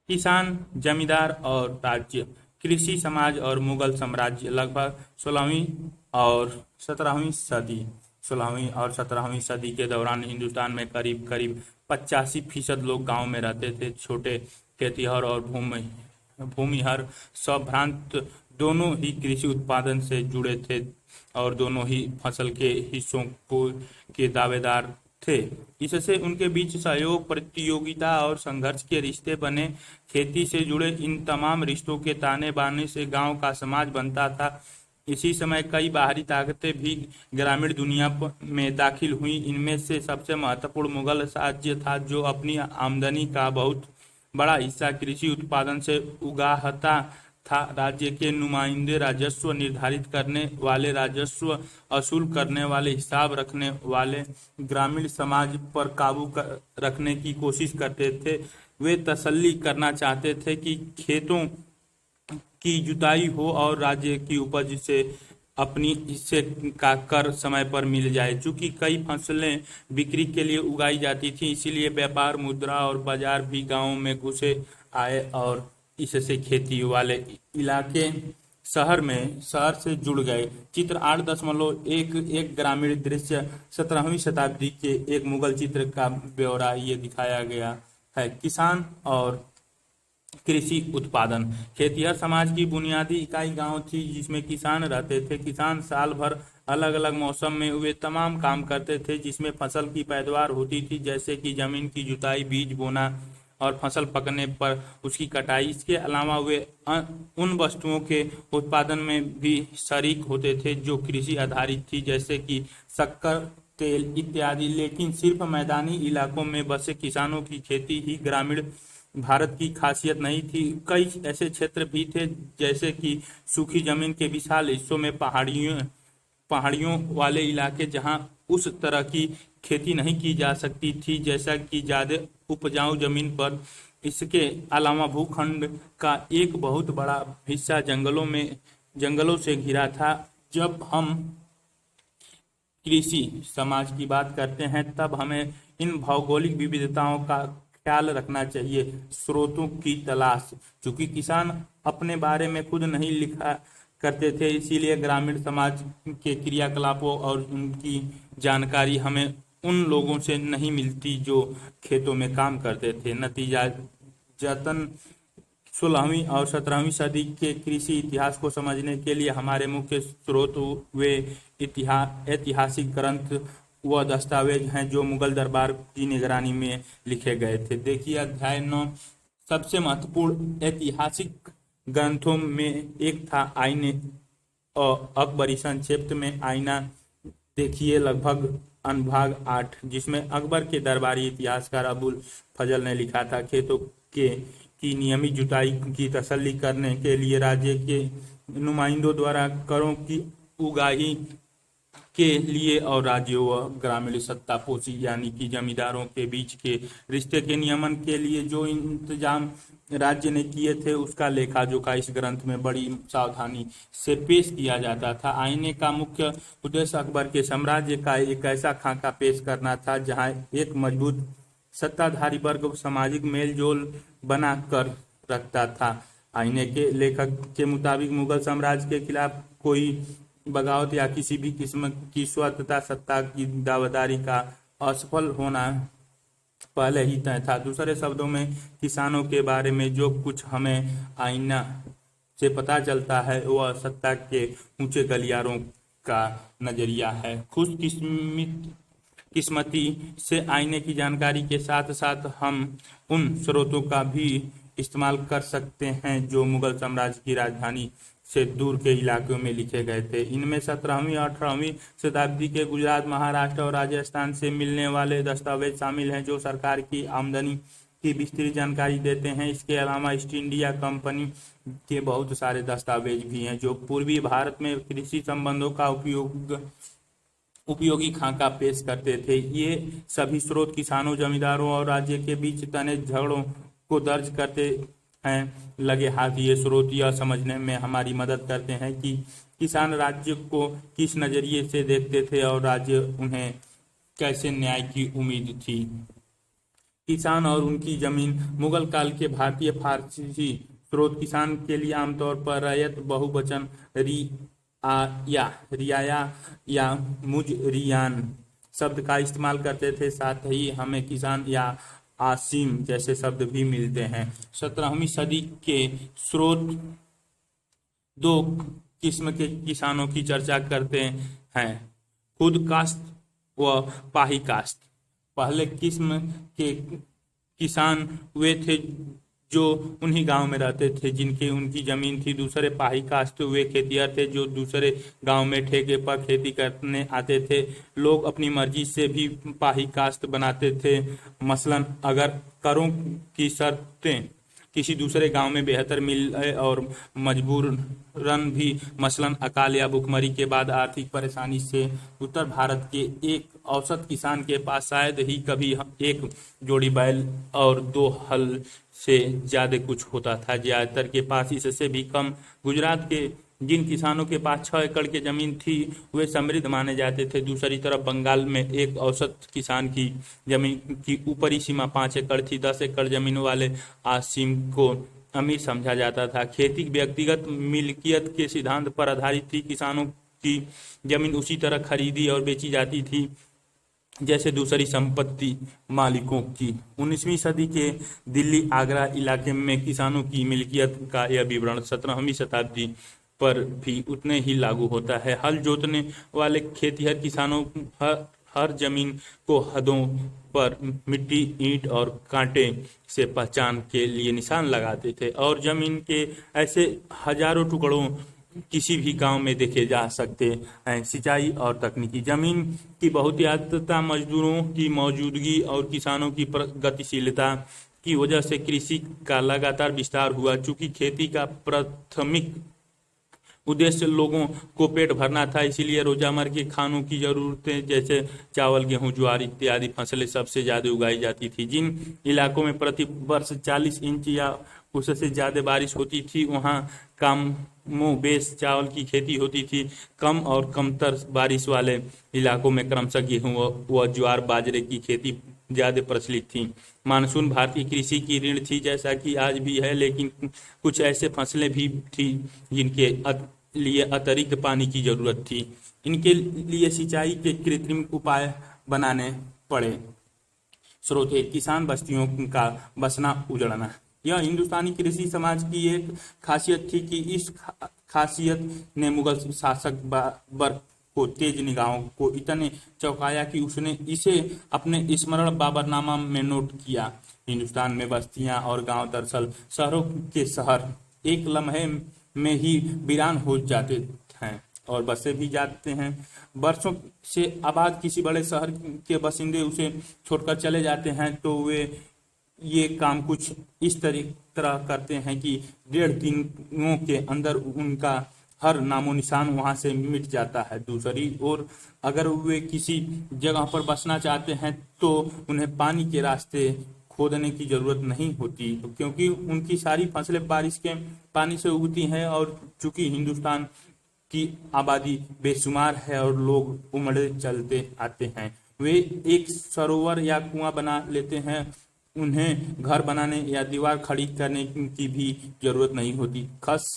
किसान, जमींदार और राज्य, कृषि समाज और मुगल साम्राज्य। लगभग 16वीं और 17वीं सदी 16वीं और 17वीं सदी के दौरान हिंदुस्तान में करीब करीब 85% लोग गांव में रहते थे। छोटे खेतिहर और भूमिहर संभ्रांत दोनों ही कृषि उत्पादन से जुड़े थे और दोनों ही फसल के हिस्सों को के दावेदार थे। इससे उनके बीच सहयोग, प्रतियोगिता और संघर्ष के रिश्ते बने। खेती से जुड़े इन तमाम रिश्तों के ताने बाने से गांव का समाज बनता था। इसी समय कई बाहरी ताकतें भी ग्रामीण दुनिया में दाखिल हुई। इनमें से सबसे महत्वपूर्ण मुगल राज्य था, जो अपनी आमदनी का बहुत बड़ा हिस्सा कृषि उत्पादन से उगाहता था। राज्य के नुमाइंदे राजस्व निर्धारित करने वाले, राजस्व असूल करने वाले, हिसाब रखने वाले ग्रामीण समाज पर रखने की कोशिश करते थे। वे तसल्ली करना चाहते थे कि खेतों की जुताई हो और राज्य की उपज से अपनी हिस्से का कर समय पर मिल जाए। चूंकि कई फसलें बिक्री के लिए उगाई जाती थी, इसीलिए व्यापार, मुद्रा और बाजार भी गांवों में घुसे आए और इससे खेती वाले इलाके शहर से जुड़ गए। चित्र 8.1 ग्रामीण दृश्य 17वीं शताब्दी के एक मुगल चित्र का ब्यौरा ये दिखाया गया है। किसान और कृषि उत्पादन। खेतिहर समाज की बुनियादी इकाई गांव थी, जिसमें किसान रहते थे। किसान साल भर अलग अलग मौसम में वे तमाम काम करते थे जिसमें फसल की पैदावार होती थी, जैसे कि जमीन की जुताई, बीज बोना और फसल पकने पर उसकी कटाई। इसके अलावा वे उन वस्तुओं के उत्पादन में भी शरीक होते थे जो कृषि आधारित थी, जैसे कि शक्कर, तेल इत्यादि। लेकिन सिर्फ मैदानी इलाकों में बसे किसानों की खेती ही ग्रामीण भारत की खासियत नहीं थी। कई ऐसे क्षेत्र भी थे, जैसे कि सूखी जमीन के विशाल हिस्सों में पहाड़ियों वाले इलाके, जहां उस तरह की खेती नहीं की जा सकती थी जैसा कि ज्यादा उपजाऊ जमीन पर। इसके अलावा भूखंड का एक बहुत बड़ा हिस्सा जंगलों से घिरा था। जब हम कृषि समाज की बात करते हैं, तब हमें इन भौगोलिक विविधताओं का ख्याल रखना चाहिए। स्रोतों की तलाश। चूंकि किसान अपने बारे में खुद नहीं लिखा करते थे, इसीलिए ग्रामीण समाज के क्रियाकलापों और उनकी जानकारी हमें उन लोगों से नहीं मिलती जो खेतों में काम करते थे। नतीजा जतन 16वीं और 17वीं सदी के कृषि इतिहास को समझने के लिए हमारे मुख्य स्रोत वे ऐतिहासिक ग्रंथ व दस्तावेज हैं जो मुगल दरबार की निगरानी में लिखे गए थे। देखिए अध्याय 9। सबसे महत्वपूर्ण ऐतिहासिक ग्रंथों में एक था आईने अकबरी। संक्षिप्त में आईना देखिए लगभग अनुभाग 8, जिसमें अकबर के दरबारी इतिहासकार अबुल फजल ने लिखा था। खेतों के की नियमित जुताई की तसल्ली करने के लिए राज्य के नुमाइंदों द्वारा करों की उगाही के लिए और राज्यों व ग्रामीण सत्तापोशी यानी कि जमींदारों के बीच के रिश्ते के नियमन के लिए जो इंतजाम राज्य ने किए थे, उसका लेखा जोखा इस ग्रंथ में बड़ी सावधानी से पेश किया जाता था। आईने का मुख्य उद्देश्य अकबर के साम्राज्य का एक ऐसा खाका पेश करना था जहां एक मजबूत सत्ताधारी वर्ग सामाजिक मेलजोल बना कर रखता था। आईने के लेखक के मुताबिक मुगल साम्राज्य के खिलाफ कोई बगावत या किसी भी किस्म की स्वतंत्रता सत्ता की दावेदारी का असफल होना पहले ही तय था। दूसरे शब्दों में, किसानों के बारे में जो कुछ हमें आईना से पता चलता है वह सत्ता के ऊंचे गलियारों का नजरिया है। किस्मती से आईने की जानकारी के साथ साथ हम उन स्रोतों का भी इस्तेमाल कर सकते हैं जो मुगल साम्राज्य की राजधानी से दूर के इलाकों में लिखे गए थे। इनमें 17वीं और 18वीं शताब्दी के गुजरात, महाराष्ट्र और राजस्थान से मिलने वाले दस्तावेज शामिल हैं जो सरकार की आमदनी की विस्तृत जानकारी देते हैं। इसके अलावा ईस्ट इंडिया कंपनी के बहुत सारे दस्तावेज भी हैं जो पूर्वी भारत में कृषि संबंधों का उपयोगी खाका पेश करते थे। ये सभी स्रोत किसानों, जमींदारों और राज्य के बीच तने झगड़ों को दर्ज करते हैं। लगे हाथ ये स्रोत यह समझने में हमारी मदद करते हैं कि किसान राज्य को किस नजरिए से देखते थे और राज्य उन्हें कैसे न्याय की उम्मीद थी। किसान और उनकी जमीन। मुगल काल के भारतीय फारसी स्रोत किसान के लिए आमतौर पर रैयत बहुवचन रियाया या मुजरियान शब्द का इस्तेमाल करते थे। साथ ही हमें किसान या आसिम जैसे शब्द भी मिलते हैं। 17वीं सदी के स्रोत दो किस्म के किसानों की चर्चा करते हैं, खुद काश्त व पाही काश्त। पहले किस्म के किसान वे थे जो उन्हीं गांव में रहते थे जिनकी उनकी जमीन थी। दूसरे पाही काश्त वे खेतिहर थे जो दूसरे गांव में ठेके पर खेती करने आते थे। लोग अपनी मर्जी से भी पाही काश्त बनाते थे। मसलन अगर करों की शर्तें किसी दूसरे गांव में बेहतर मिले और मजबूरन भी, मसलन अकाल या भुखमरी के बाद आर्थिक परेशानी से उत्तर भारत के एक औसत किसान के पास शायद ही कभी एक जोड़ी बैल और 2 हल से ज्यादा कुछ होता था। ज्यादातर के पास इससे भी कम। गुजरात के जिन किसानों के पास 6 एकड़ की जमीन थी वे समृद्ध माने जाते थे। दूसरी तरफ बंगाल में एक औसत किसान की जमीन की ऊपरी सीमा 5 एकड़ थी। 10 एकड़ जमीन वाले आसिम को अमीर समझा जाता था। खेती व्यक्तिगत मिल्कियत के सिद्धांत पर आधारित थी। किसानों की जमीन उसी तरह खरीदी और बेची जाती थी जैसे दूसरी संपत्ति मालिकों की। 19वीं सदी के दिल्ली आगरा इलाके में किसानों की मिल्कियत का यह विवरण 17वीं शताब्दी पर भी उतने ही लागू होता है। हल जोतने वाले खेतिहर किसानों हर जमीन को हदों पर मिट्टी, ईंट और कांटे से पहचान के लिए निशान लगाते थे और जमीन के ऐसे हजारों टुकड़ों किसी भी गांव में देखे जा सकते हैं। सिंचाई और तकनीकी। जमीन की बहुतायतता, मजदूरों की मौजूदगी और किसानों की गतिशीलता की वजह से कृषि का लगातार विस्तार हुआ। चूंकि खेती का प्राथमिक उद्देश्य लोगों को पेट भरना था, इसीलिए रोजमर्रा के खानों की जरूरतें जैसे चावल, गेहूं, ज्वार इत्यादि फसलें सबसे ज्यादा उगाई जाती थी। जिन इलाकों में प्रति वर्ष 40 इंच या उससे ज्यादा बारिश होती थी वहां कमोबेश चावल की खेती होती थी। कम और कमतर बारिश वाले इलाकों में क्रमशः गेहूं व ज्वार बाजरे की खेती ज्यादा प्रचलित थी। मानसून भारतीय कृषि की रीढ़ थी जैसा कि आज भी है, लेकिन कुछ ऐसे फसलें भी थी जिनके लिए अतिरिक्त पानी की जरूरत थी। इनके लिए सिंचाई के कृत्रिम उपाय बनाने पड़े। स्रोत एक, किसान बस्तियों का बसना उजड़ना। यह हिंदुस्तानी कृषि समाज की एक खासियत थी कि इस खासियत ने मुगल शासक बाबर को तेज निगाहों को इतने चौंकाया कि उसने इसे अपने स्मरण बाबरनामा में नोट किया। हिंदुस्तान में बस्तियां और गांव दरअसल शहरों के शहर एक लम्हे में ही वीरान हो जाते हैं और बसे भी जाते हैं। बरसों से आबाद किसी बड़े शहर के बासिंदे उसे छोड़कर चले जाते हैं तो वे ये काम कुछ इस तरह करते हैं कि 1.5 दिनों के अंदर उनका हर नामो निशान वहां से मिट जाता है। दूसरी ओर अगर वे किसी जगह पर बसना चाहते हैं तो उन्हें पानी के रास्ते खोदने की जरूरत नहीं होती, क्योंकि उनकी सारी फसलें बारिश के पानी से उगती हैं और चूंकि हिंदुस्तान की आबादी बेशुमार है और लोग उमड़े चलते आते हैं, वे एक सरोवर या कुआं बना लेते हैं। उन्हें घर बनाने या दीवार खड़ी करने की भी जरूरत नहीं होती। खस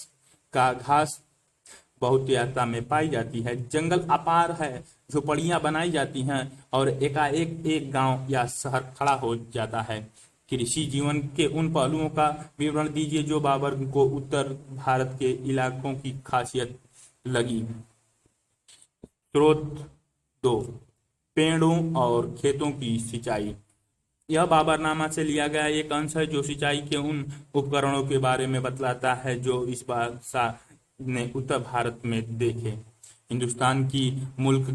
का घास बहुतायत में पाई जाती है। जंगल अपार है, झोपड़ियां बनाई जाती हैं और एकाएक एक गांव या शहर खड़ा हो जाता है। कृषि जीवन के उन पहलुओं का विवरण दीजिए जो बाबर को उत्तर भारत के इलाकों की खासियत लगी। स्रोत 2, पेड़ों और खेतों की सिंचाई। यह बाबरनामा से लिया गया एक अंश है जो सिंचाई के उन उपकरणों के बारे में बतलाता है जो इस बादशाह ने उत्तर भारत में देखे। हिंदुस्तान की मुल्क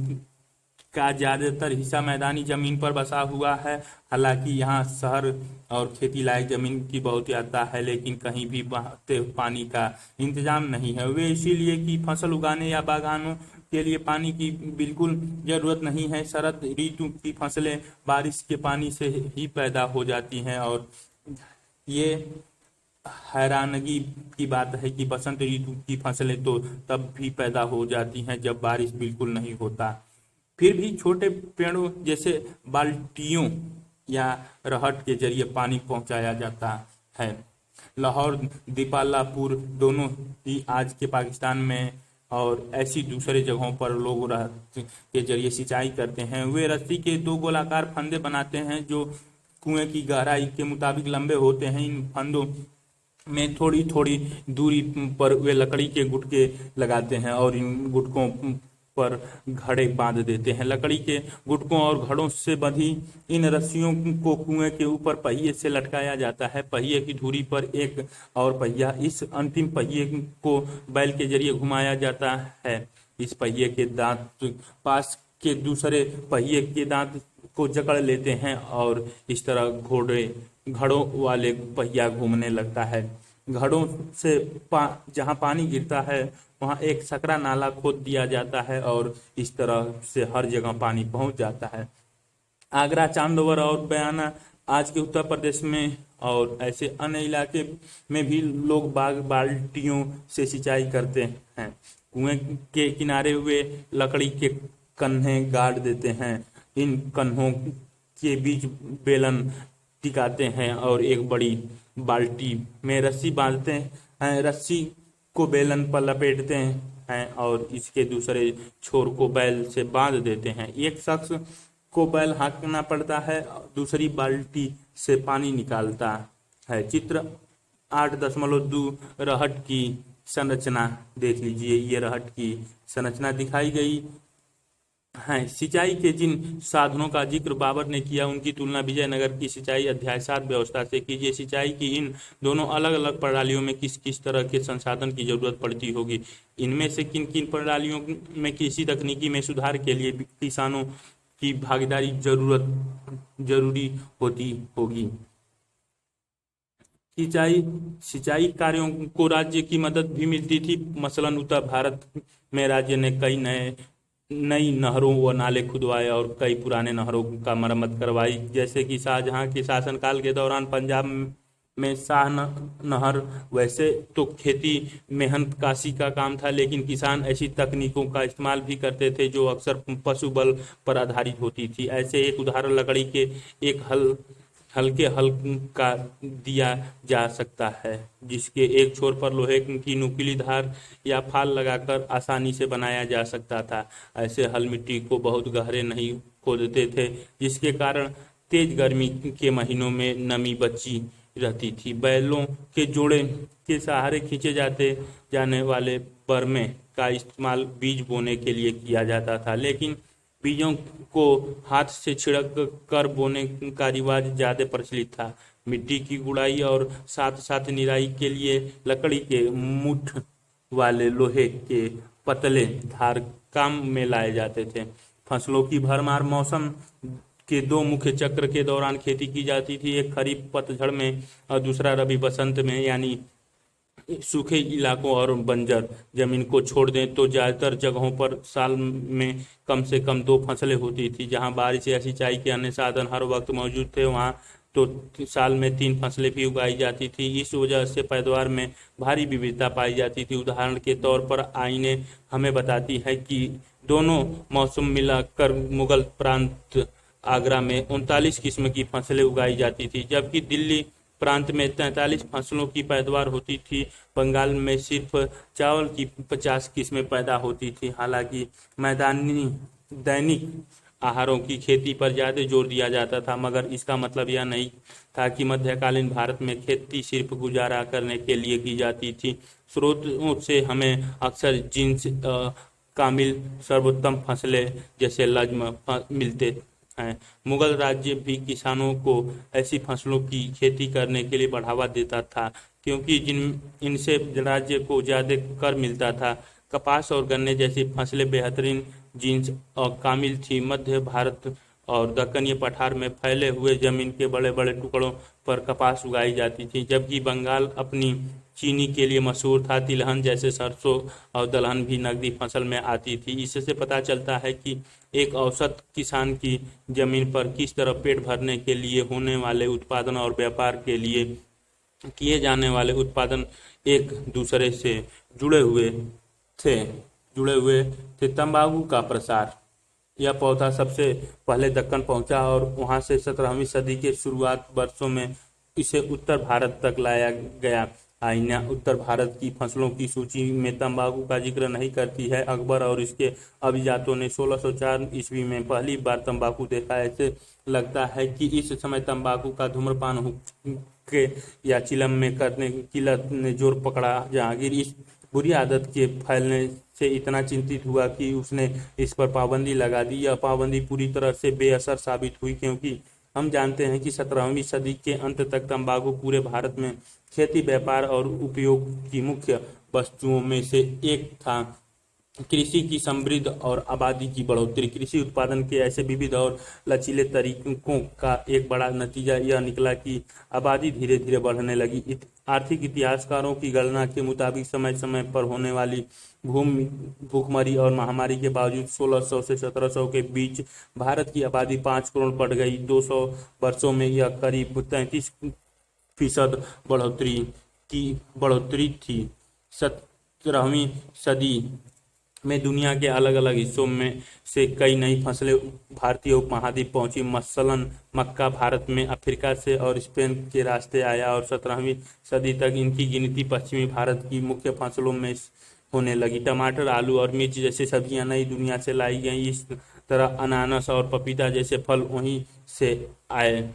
का ज्यादातर हिस्सा मैदानी जमीन पर बसा हुआ है। हालांकि यहाँ शहर और खेती लायक जमीन की बहुतायत है, लेकिन कहीं भी बहते पानी का इंतजाम नहीं है। वे इसीलिए कि फसल उगाने या बागानों के लिए पानी की बिल्कुल जरूरत नहीं है। शरद ऋतु की फसलें बारिश के पानी से ही पैदा हो जाती हैं और ये हैरानगी की बात है कि बसंत ऋतु की फसलें तो तब भी पैदा हो जाती हैं जब बारिश बिल्कुल नहीं होता। फिर भी छोटे पेड़ों जैसे बाल्टियों या रहट के जरिए पानी पहुंचाया जाता है। लाहौर, दीपालापुर दोनों ही आज के पाकिस्तान में और ऐसी दूसरे जगहों पर लोग रहट के जरिए सिंचाई करते हैं। वे रस्सी के दो गोलाकार फंदे बनाते हैं जो कुएं की गहराई के मुताबिक लंबे होते हैं। इन फंदों में थोड़ी थोड़ी दूरी पर वे लकड़ी के गुटके लगाते हैं और इन गुटकों पर घड़े बांध देते हैं। लकड़ी के गुटकों और घड़ों से बंधी इन रस्सियों को कुएं के ऊपर पहिए से लटकाया जाता है। पहिए की धुरी पर एक और पहिया, इस अंतिम पहिए को बैल के जरिए घुमाया जाता है। इस पहिए के दांत पास के दूसरे पहिए के दांत को जकड़ लेते हैं और इस तरह घड़ों वाले पहिया घूमने लगता है। घड़ों से जहां पानी गिरता है वहां एक सकरा नाला खोद दिया जाता है और इस तरह से हर जगह पानी पहुंच जाता है। आगरा, चांदोवर और बयाना आज के उत्तर प्रदेश में और ऐसे अन्य इलाके में भी लोग बाल्टियों से सिंचाई करते हैं। कुएं के किनारे वे लकड़ी के कन्हे गाड़ देते हैं। इन कन्हों के बीच बेलन टिकाते हैं और एक बड़ी बाल्टी में रस्सी बांधते हैं। रस्सी को बेलन पर लपेटते हैं और इसके दूसरे छोर को बैल से बांध देते हैं। एक शख्स को बैल हाँकना पड़ता है, दूसरी बाल्टी से पानी निकालता है। चित्र 8.2 रहट की संरचना देख लीजिए। ये रहट की संरचना दिखाई गई है। सिंचाई के जिन साधनों का जिक्र बाबर ने किया उनकी तुलना विजयनगर की सिंचाई अध्याय 7 व्यवस्था से कीजिए। सिंचाई की इन दोनों अलग अलग प्रणालियों में किस किस तरह के संसाधन की जरूरत पड़ती होगी। इनमें से किन किन प्रणालियों में कृषि तकनीकी में सुधार के लिए किसानों की भागीदारी जरूरी होती होगी। सिंचाई कार्यों को राज्य की मदद भी मिलती थी। मसलन उत्तर भारत में राज्य ने नई नहरों व नाले खुदवाए और कई पुराने नहरों का मरम्मत करवाई। जैसे कि शाहजहां के शासनकाल के दौरान पंजाब में शाह नहर, वैसे तो खेती मेहनत काशी का काम था, लेकिन किसान ऐसी तकनीकों का इस्तेमाल भी करते थे जो अक्सर पशु बल पर आधारित होती थी। ऐसे एक उदाहरण लकड़ी के एक हल्के हल का दिया जा सकता है, जिसके एक छोर पर लोहे की नुकीली धार या फाल लगाकर आसानी से बनाया जा सकता था। ऐसे हल मिट्टी को बहुत गहरे नहीं खोदते थे, जिसके कारण तेज गर्मी के महीनों में नमी बची रहती थी। बैलों के जोड़े के सहारे खींचे जाने वाले बरमे का इस्तेमाल बीज बोने के लिए किया जाता था, लेकिन बीजों को हाथ से छिड़क कर बोने का रिवाज ज्यादा प्रचलित था। मिट्टी की गुड़ाई और साथ साथ निराई के लिए लकड़ी के मुठ वाले लोहे के पतले धार काम में लाए जाते थे। फसलों की भरमार मौसम के दो मुख्य चक्र के दौरान खेती की जाती थी। एक खरीफ पतझड़ में और दूसरा रबी बसंत में, यानी सूखे इलाकों और बंजर जमीन को छोड़ दें तो ज्यादातर जगहों पर साल में कम से कम 2 फसलें होती थी। जहां बारिश या सिंचाई के अन्य साधन हर वक्त मौजूद थे, वहां तो साल में 3 फसलें भी उगाई जाती थी। इस वजह से पैदावार में भारी विविधता पाई जाती थी। उदाहरण के तौर पर आईने हमें बताती है कि दोनों मौसम मिलाकर मुगल प्रांत आगरा में 39 किस्म की फसलें उगाई जाती थी, जबकि दिल्ली प्रांत में 43 फसलों की पैदावार होती थी। बंगाल में सिर्फ चावल की 50 किस्में पैदा होती थी। हालांकि मैदानी दैनिक आहारों की खेती पर ज्यादा जोर दिया जाता था, मगर इसका मतलब यह नहीं था कि मध्यकालीन भारत में खेती सिर्फ गुजारा करने के लिए की जाती थी। स्रोतों से हमें अक्सर जिन्स कामिल सर्वोत्तम फसलें जैसे लज्म मिलते हैं। मुगल राज्य भी किसानों को ऐसी फसलों की खेती करने के लिए बढ़ावा देता था, क्योंकि इनसे राज्य को ज्यादा कर मिलता था। कपास और गन्ने जैसी फसलें बेहतरीन जीन्स और कामिल थी। मध्य भारत और दक्कनी पठार में फैले हुए जमीन के बड़े बड़े टुकड़ों पर कपास उगाई जाती थी, जबकि बंगाल अपनी चीनी के लिए मशहूर था। तिलहन जैसे सरसों और दलहन भी नकदी फसल में आती थी। इससे पता चलता है कि एक औसत किसान की जमीन पर किस तरह पेट भरने के लिए होने वाले उत्पादन और व्यापार के लिए किए जाने वाले उत्पादन एक दूसरे से जुड़े हुए थे। तंबाकू का प्रसार। यह पौधा सबसे पहले दक्कन पहुंचा और वहां से 17वीं सदी के शुरुआत वर्षों में इसे उत्तर भारत तक लाया गया। आईना उत्तर भारत की फसलों की सूची में तंबाकू का जिक्र नहीं करती है। अकबर और इसके अभिजातों ने 1604 ईस्वी में पहली बार तंबाकू देखा। ऐसे लगता है कि इस समय तंबाकू का धूम्रपान हुक्के या चिलम में करने की लत ने जोर पकड़ा। जहांगीर इस बुरी आदत के फैलने से इतना चिंतित हुआ कि उसने इस पर पाबंदी लगा दी। यह पाबंदी पूरी तरह से बेअसर साबित हुई, क्योंकि हम जानते हैं कि 17वीं सदी के अंत तक तंबाकू पूरे भारत में खेती, व्यापार और उपयोग की मुख्य वस्तुओं में से एक था। कृषि की समृद्ध और आबादी की बढ़ोतरी। कृषि उत्पादन के ऐसे विविध और लचीले तरीकों का एक बड़ा नतीजा यह निकला कि आबादी धीरे धीरे बढ़ने लगी। आर्थिक इतिहासकारों की गणना के मुताबिक समय समय पर होने वाली भूमि भूखमरी और महामारी के बावजूद 1600 से 1700 के बीच भारत की आबादी 5 करोड़ बढ़ गई। 200 वर्षों में यह करीब 33% बढ़ोतरी थी। 17वीं सदी में दुनिया के अलग अलग हिस्सों में से कई नई फसलें भारतीय उपमहाद्वीप पहुंची। मसलन मक्का भारत में अफ्रीका से और स्पेन के रास्ते आया और 17वीं सदी तक इनकी गिनती पश्चिमी भारत की मुख्य फसलों में होने लगी। टमाटर, आलू और मिर्च जैसी सब्जियां नई दुनिया से लाई गईं। इस तरह अनानास और पपीता जैसे फल वहीं से आए।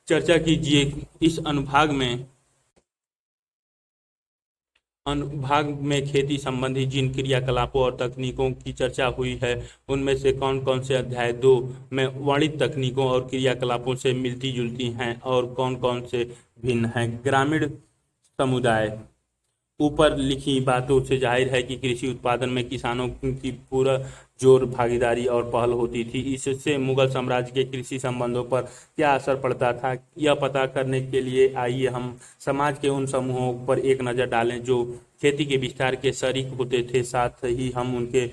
चर्चा कीजिए इस अनुभाग में खेती संबंधी जिन क्रियाकलापों और तकनीकों की चर्चा हुई है, उनमें से कौन कौन से अध्याय 2 में वर्णित तकनीकों और क्रियाकलापों से मिलती जुलती हैं और कौन कौन से भिन्न हैं। ग्रामीण समुदाय। ऊपर लिखी बातों से जाहिर है कि कृषि उत्पादन में किसानों की पूरा जोर भागीदारी और पहल होती थी। इससे मुगल साम्राज्य के कृषि संबंधों पर क्या असर पड़ता था, यह पता करने के लिए आइए हम समाज के उन समूहों पर एक नज़र डालें जो खेती के विस्तार के शरीक होते थे। साथ ही हम उनके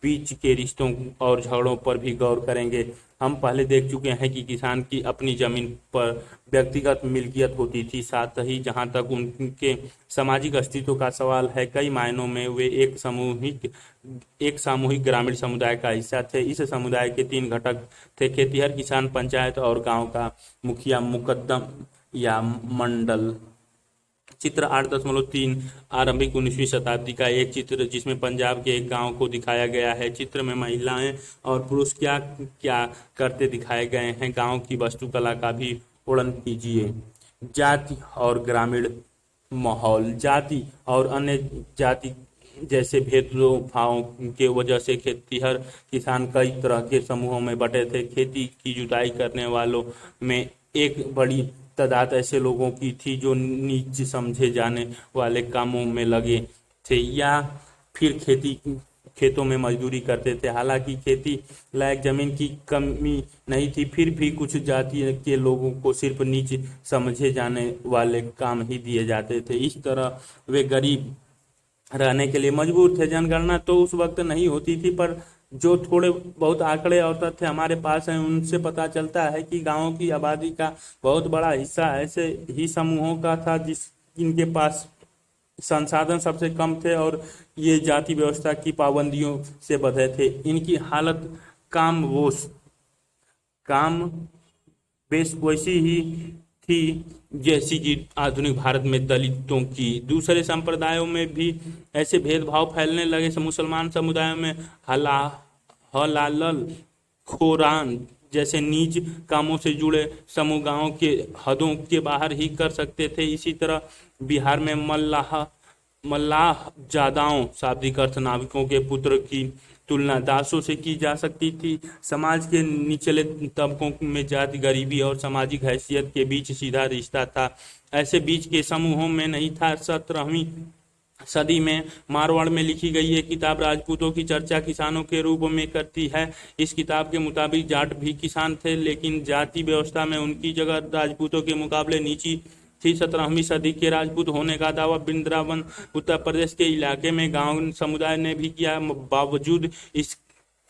बीच के रिश्तों और झगड़ों पर भी गौर करेंगे। हम पहले देख चुके हैं कि किसान की अपनी जमीन पर व्यक्तिगत मिल्कियत होती थी। साथ ही जहां तक उनके सामाजिक अस्तित्व का सवाल है, कई मायनों में वे एक सामूहिक ग्रामीण समुदाय का हिस्सा थे। इस समुदाय के 3 घटक थे: खेतिहर, किसान, पंचायत और गांव का मुखिया, मुकद्दम या मंडल। चित्र 8.3 आरंभिक 19वीं शताब्दी का एक चित्र जिसमें पंजाब के एक गांव को दिखाया गया है। चित्र में महिलाएं और पुरुष क्या क्या करते दिखाए गए हैं। गांव की वास्तुकला का भी वर्णन कीजिए। जाति और ग्रामीण माहौल। जाति और अन्य जाति जैसे भेदभावों के वजह से खेतिहर किसान कई तरह के समूहों में बटे थे। खेती की जुताई करने वालों में एक बड़ी तादाद ऐसे लोगों की थी जो नीच समझे जाने वाले कामों में लगे थे या फिर खेतों में मजदूरी करते थे। हालांकि खेती लायक जमीन की कमी नहीं थी, फिर भी कुछ जाति के लोगों को सिर्फ नीच समझे जाने वाले काम ही दिए जाते थे। इस तरह वे गरीब रहने के लिए मजबूर थे। जनगणना तो उस वक्त नहीं होती थी, पर जो थोड़े बहुत आंकड़े और तथ्य हमारे पास हैं उनसे पता चलता है कि गांवों की आबादी का बहुत बड़ा हिस्सा ऐसे ही समूहों का था जिनके पास संसाधन सबसे कम थे और ये जाति व्यवस्था की पाबंदियों से बंधे थे। इनकी हालत काम बेस वैसी ही थी जैसी कि आधुनिक भारत में दलितों की। दूसरे संप्रदायों में भी ऐसे भेदभाव फैलने लगे। मुसलमान समुदायों में हलाल खोरान जैसे नीच कामों से जुड़े समूह गांव के हदों के बाहर ही कर सकते थे। इसी तरह बिहार में मल्लाह जादाओं, शाब्दिक अर्थ नाविकों के पुत्र, की तुलना दासों से की जा सकती थी। समाज के निचले तबकों में जाति, गरीबी और सामाजिक हैसियत के बीच सीधा रिश्ता था। ऐसे बीच के समूहों में नहीं था। 17वीं सदी में मारवाड़ में लिखी गई एक किताब राजपूतों की चर्चा किसानों के रूप में करती है। इस किताब के मुताबिक जाट भी किसान थे, लेकिन जाति व्यवस्था में उनकी जगह राजपूतों के मुकाबले नीची थी। 17वीं सदी के राजपूत होने का दावा वृंदावन उत्तर प्रदेश के इलाके में गांव समुदाय ने भी किया। बावजूद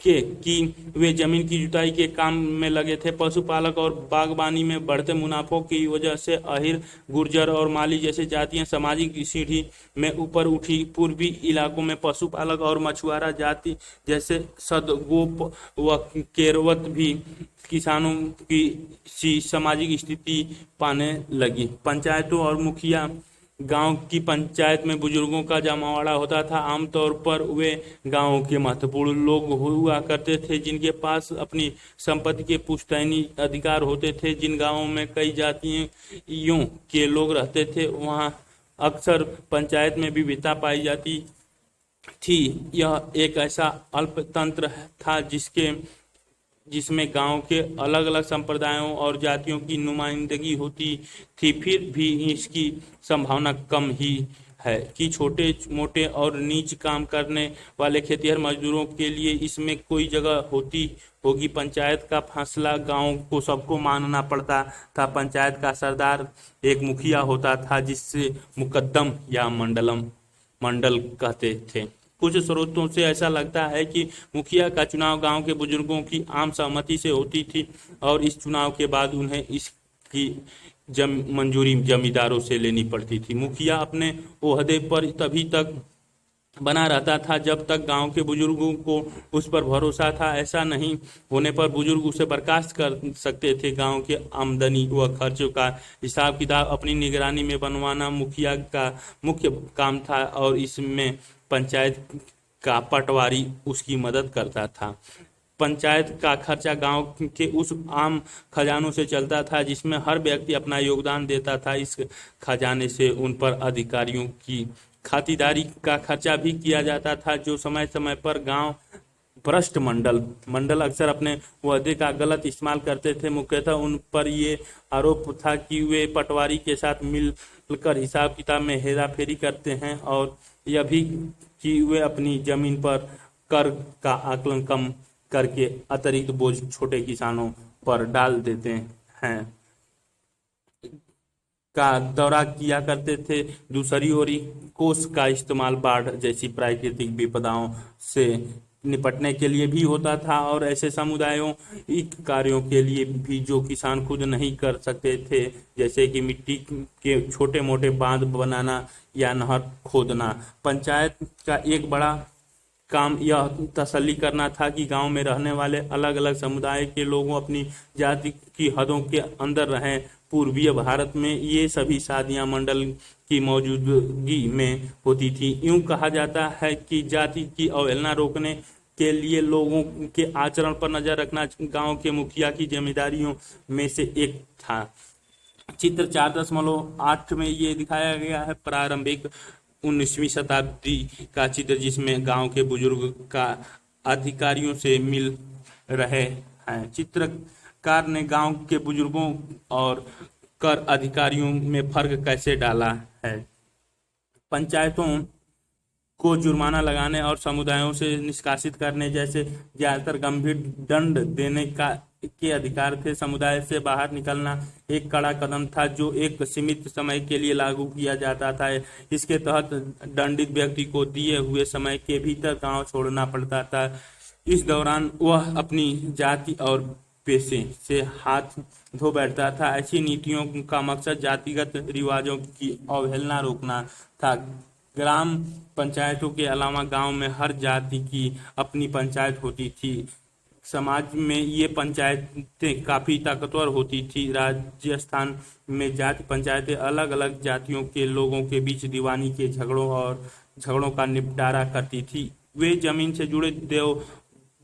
के कि वे जमीन की जुताई के काम में लगे थे। पशुपालक और बागवानी में बढ़ते मुनाफों की वजह से अहीर, गुर्जर और माली जैसे जातियां सामाजिक सीढ़ी में ऊपर उठी। पूर्वी इलाकों में पशुपालक और मछुआरा जाति जैसे सदगोप व केरवत भी किसानों की सी सामाजिक स्थिति पाने लगी। पंचायतों और मुखिया गांव की पंचायत में बुजुर्गों का जमावड़ा होता था। आमतौर पर वे गांव के महत्वपूर्ण लोग हुआ करते थे जिनके पास अपनी संपत्ति के पुश्तैनी अधिकार होते थे। जिन गांवों में कई जातियों के लोग रहते थे वहां अक्सर पंचायत में विविधता पाई जाती थी। यह एक ऐसा अल्पतंत्र था जिसमें गांव के अलग अलग संप्रदायों और जातियों की नुमाइंदगी होती थी। फिर भी इसकी संभावना कम ही है कि छोटे मोटे और नीच काम करने वाले खेतिहर मजदूरों के लिए इसमें कोई जगह होती होगी। पंचायत का फैसला गांव को सबको मानना पड़ता था। पंचायत का सरदार एक मुखिया होता था जिससे मुकद्दम या मंडल कहते थे। कुछ स्रोतों से ऐसा लगता है कि मुखिया का चुनाव गांव के बुजुर्गों की आम सहमति से होती थी और इस चुनाव के बाद उन्हें इसकी मंजूरी जमींदारों से लेनी पड़ती थी। मुखिया अपने ओहदे पर तभी तक बना रहता था जब तक गांव के बुजुर्गों को उस पर भरोसा था। ऐसा नहीं होने पर बुजुर्ग उसे बर्खास्त कर सकते थे। गांव के आमदनी व खर्चों का हिसाब किताब अपनी निगरानी में बनवाना मुखिया का मुख्य काम था और इसमें पंचायत का पटवारी उसकी मदद करता था। पंचायत का खर्चा गांव के उस आम खजानों से चलता था जिसमें हर व्यक्ति अपना योगदान देता था। इस खजाने से उन पर अधिकारियों की खातिरदारी का खर्चा भी किया जाता था जो समय समय पर गांव भ्रष्ट मंडल अक्सर अपने ओहदे का गलत इस्तेमाल करते थे। मुख्यतः उन पर ये आरोप था कि वे पटवारी के साथ मिलकर हिसाब किताब में हेराफेरी करते हैं और यह भी कि वे अपनी जमीन पर कर का आकलन कम करके अतिरिक्त बोझ छोटे किसानों पर डाल देते हैं का दौरा किया करते थे। दूसरी ओर कोष का इस्तेमाल बाढ़ जैसी प्राकृतिक विपदाओं से निपटने के लिए भी होता था और ऐसे समुदायों कार्यों के लिए भी जो किसान खुद नहीं कर सकते थे, जैसे कि मिट्टी के छोटे मोटे बांध बनाना या नहर खोदना। पंचायत का एक बड़ा काम यह तसल्ली करना था कि गांव में रहने वाले अलग अलग समुदाय के लोगों अपनी जाति की हदों के अंदर रहें। पूर्वीय भारत में ये सभी शादियां मंडल की मौजूदगी में होती थी। यूं कहा जाता है कि जाति की अवहेलना रोकने के लिए लोगों के आचरण पर नजर रखना गांव के मुखिया की जिम्मेदारियों में से एक था। चित्र 4.8 में ये दिखाया गया है प्रारंभिक 19वीं शताब्दी का चित्र जिसमें गांव के बुजुर्ग का अधिकारियों से मिल रहे हैं। चित्रकार ने गांव के बुजुर्गों और कर अधिकारियों में फर्क कैसे डाला है। पंचायतों को जुर्माना लगाने और समुदायों से निष्कासित करने जैसे ज्यादातर गंभीर दंड देने के अधिकार थे। समुदाय से बाहर निकलना एक कड़ा कदम था जो एक सीमित समय के लिए लागू किया जाता था। इसके तहत दंडित व्यक्ति को दिए हुए समय के भीतर गांव छोड़ना पड़ता था। इस दौरान वह अपनी जाति और पेशे से हाथ धो बैठता था। ऐसी नीतियों का मकसद जातिगत रिवाजों की अवहेलना रोकना था। ग्राम पंचायतों के अलावा गांव में हर जाति की अपनी पंचायत होती थी। समाज में ये पंचायतें काफी ताकतवर होती थी। राजस्थान में जाति पंचायतें अलग अलग जातियों के लोगों के बीच दीवानी के झगड़ों का निपटारा करती थी। वे जमीन से जुड़े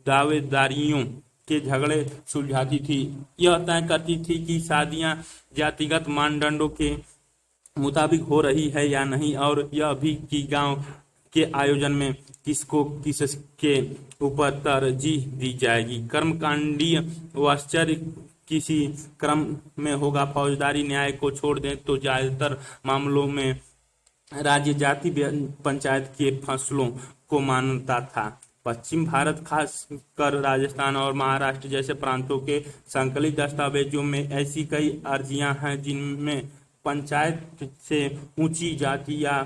दावेदारियों के झगड़े सुलझाती थी। यह तय करती थी कि शादियां जातिगत मानदंडों के मुताबिक हो रही है या नहीं, और यह भी कि गांव के आयोजन में किसके ऊपर तरजीह दी जाएगी। कर्मकांडीय वाश्चर्य किसी क्रम में होगा। फौजदारी न्याय को छोड़ दें तो ज्यादातर मामलों में राज्य जाति पंचायत के फैसलों को मानता था। पश्चिम भारत, खास कर राजस्थान और महाराष्ट्र जैसे प्रांतों के संकलित दस्तावेजों में ऐसी कई अर्जियां हैं जिनमें पंचायत से ऊंची जाति या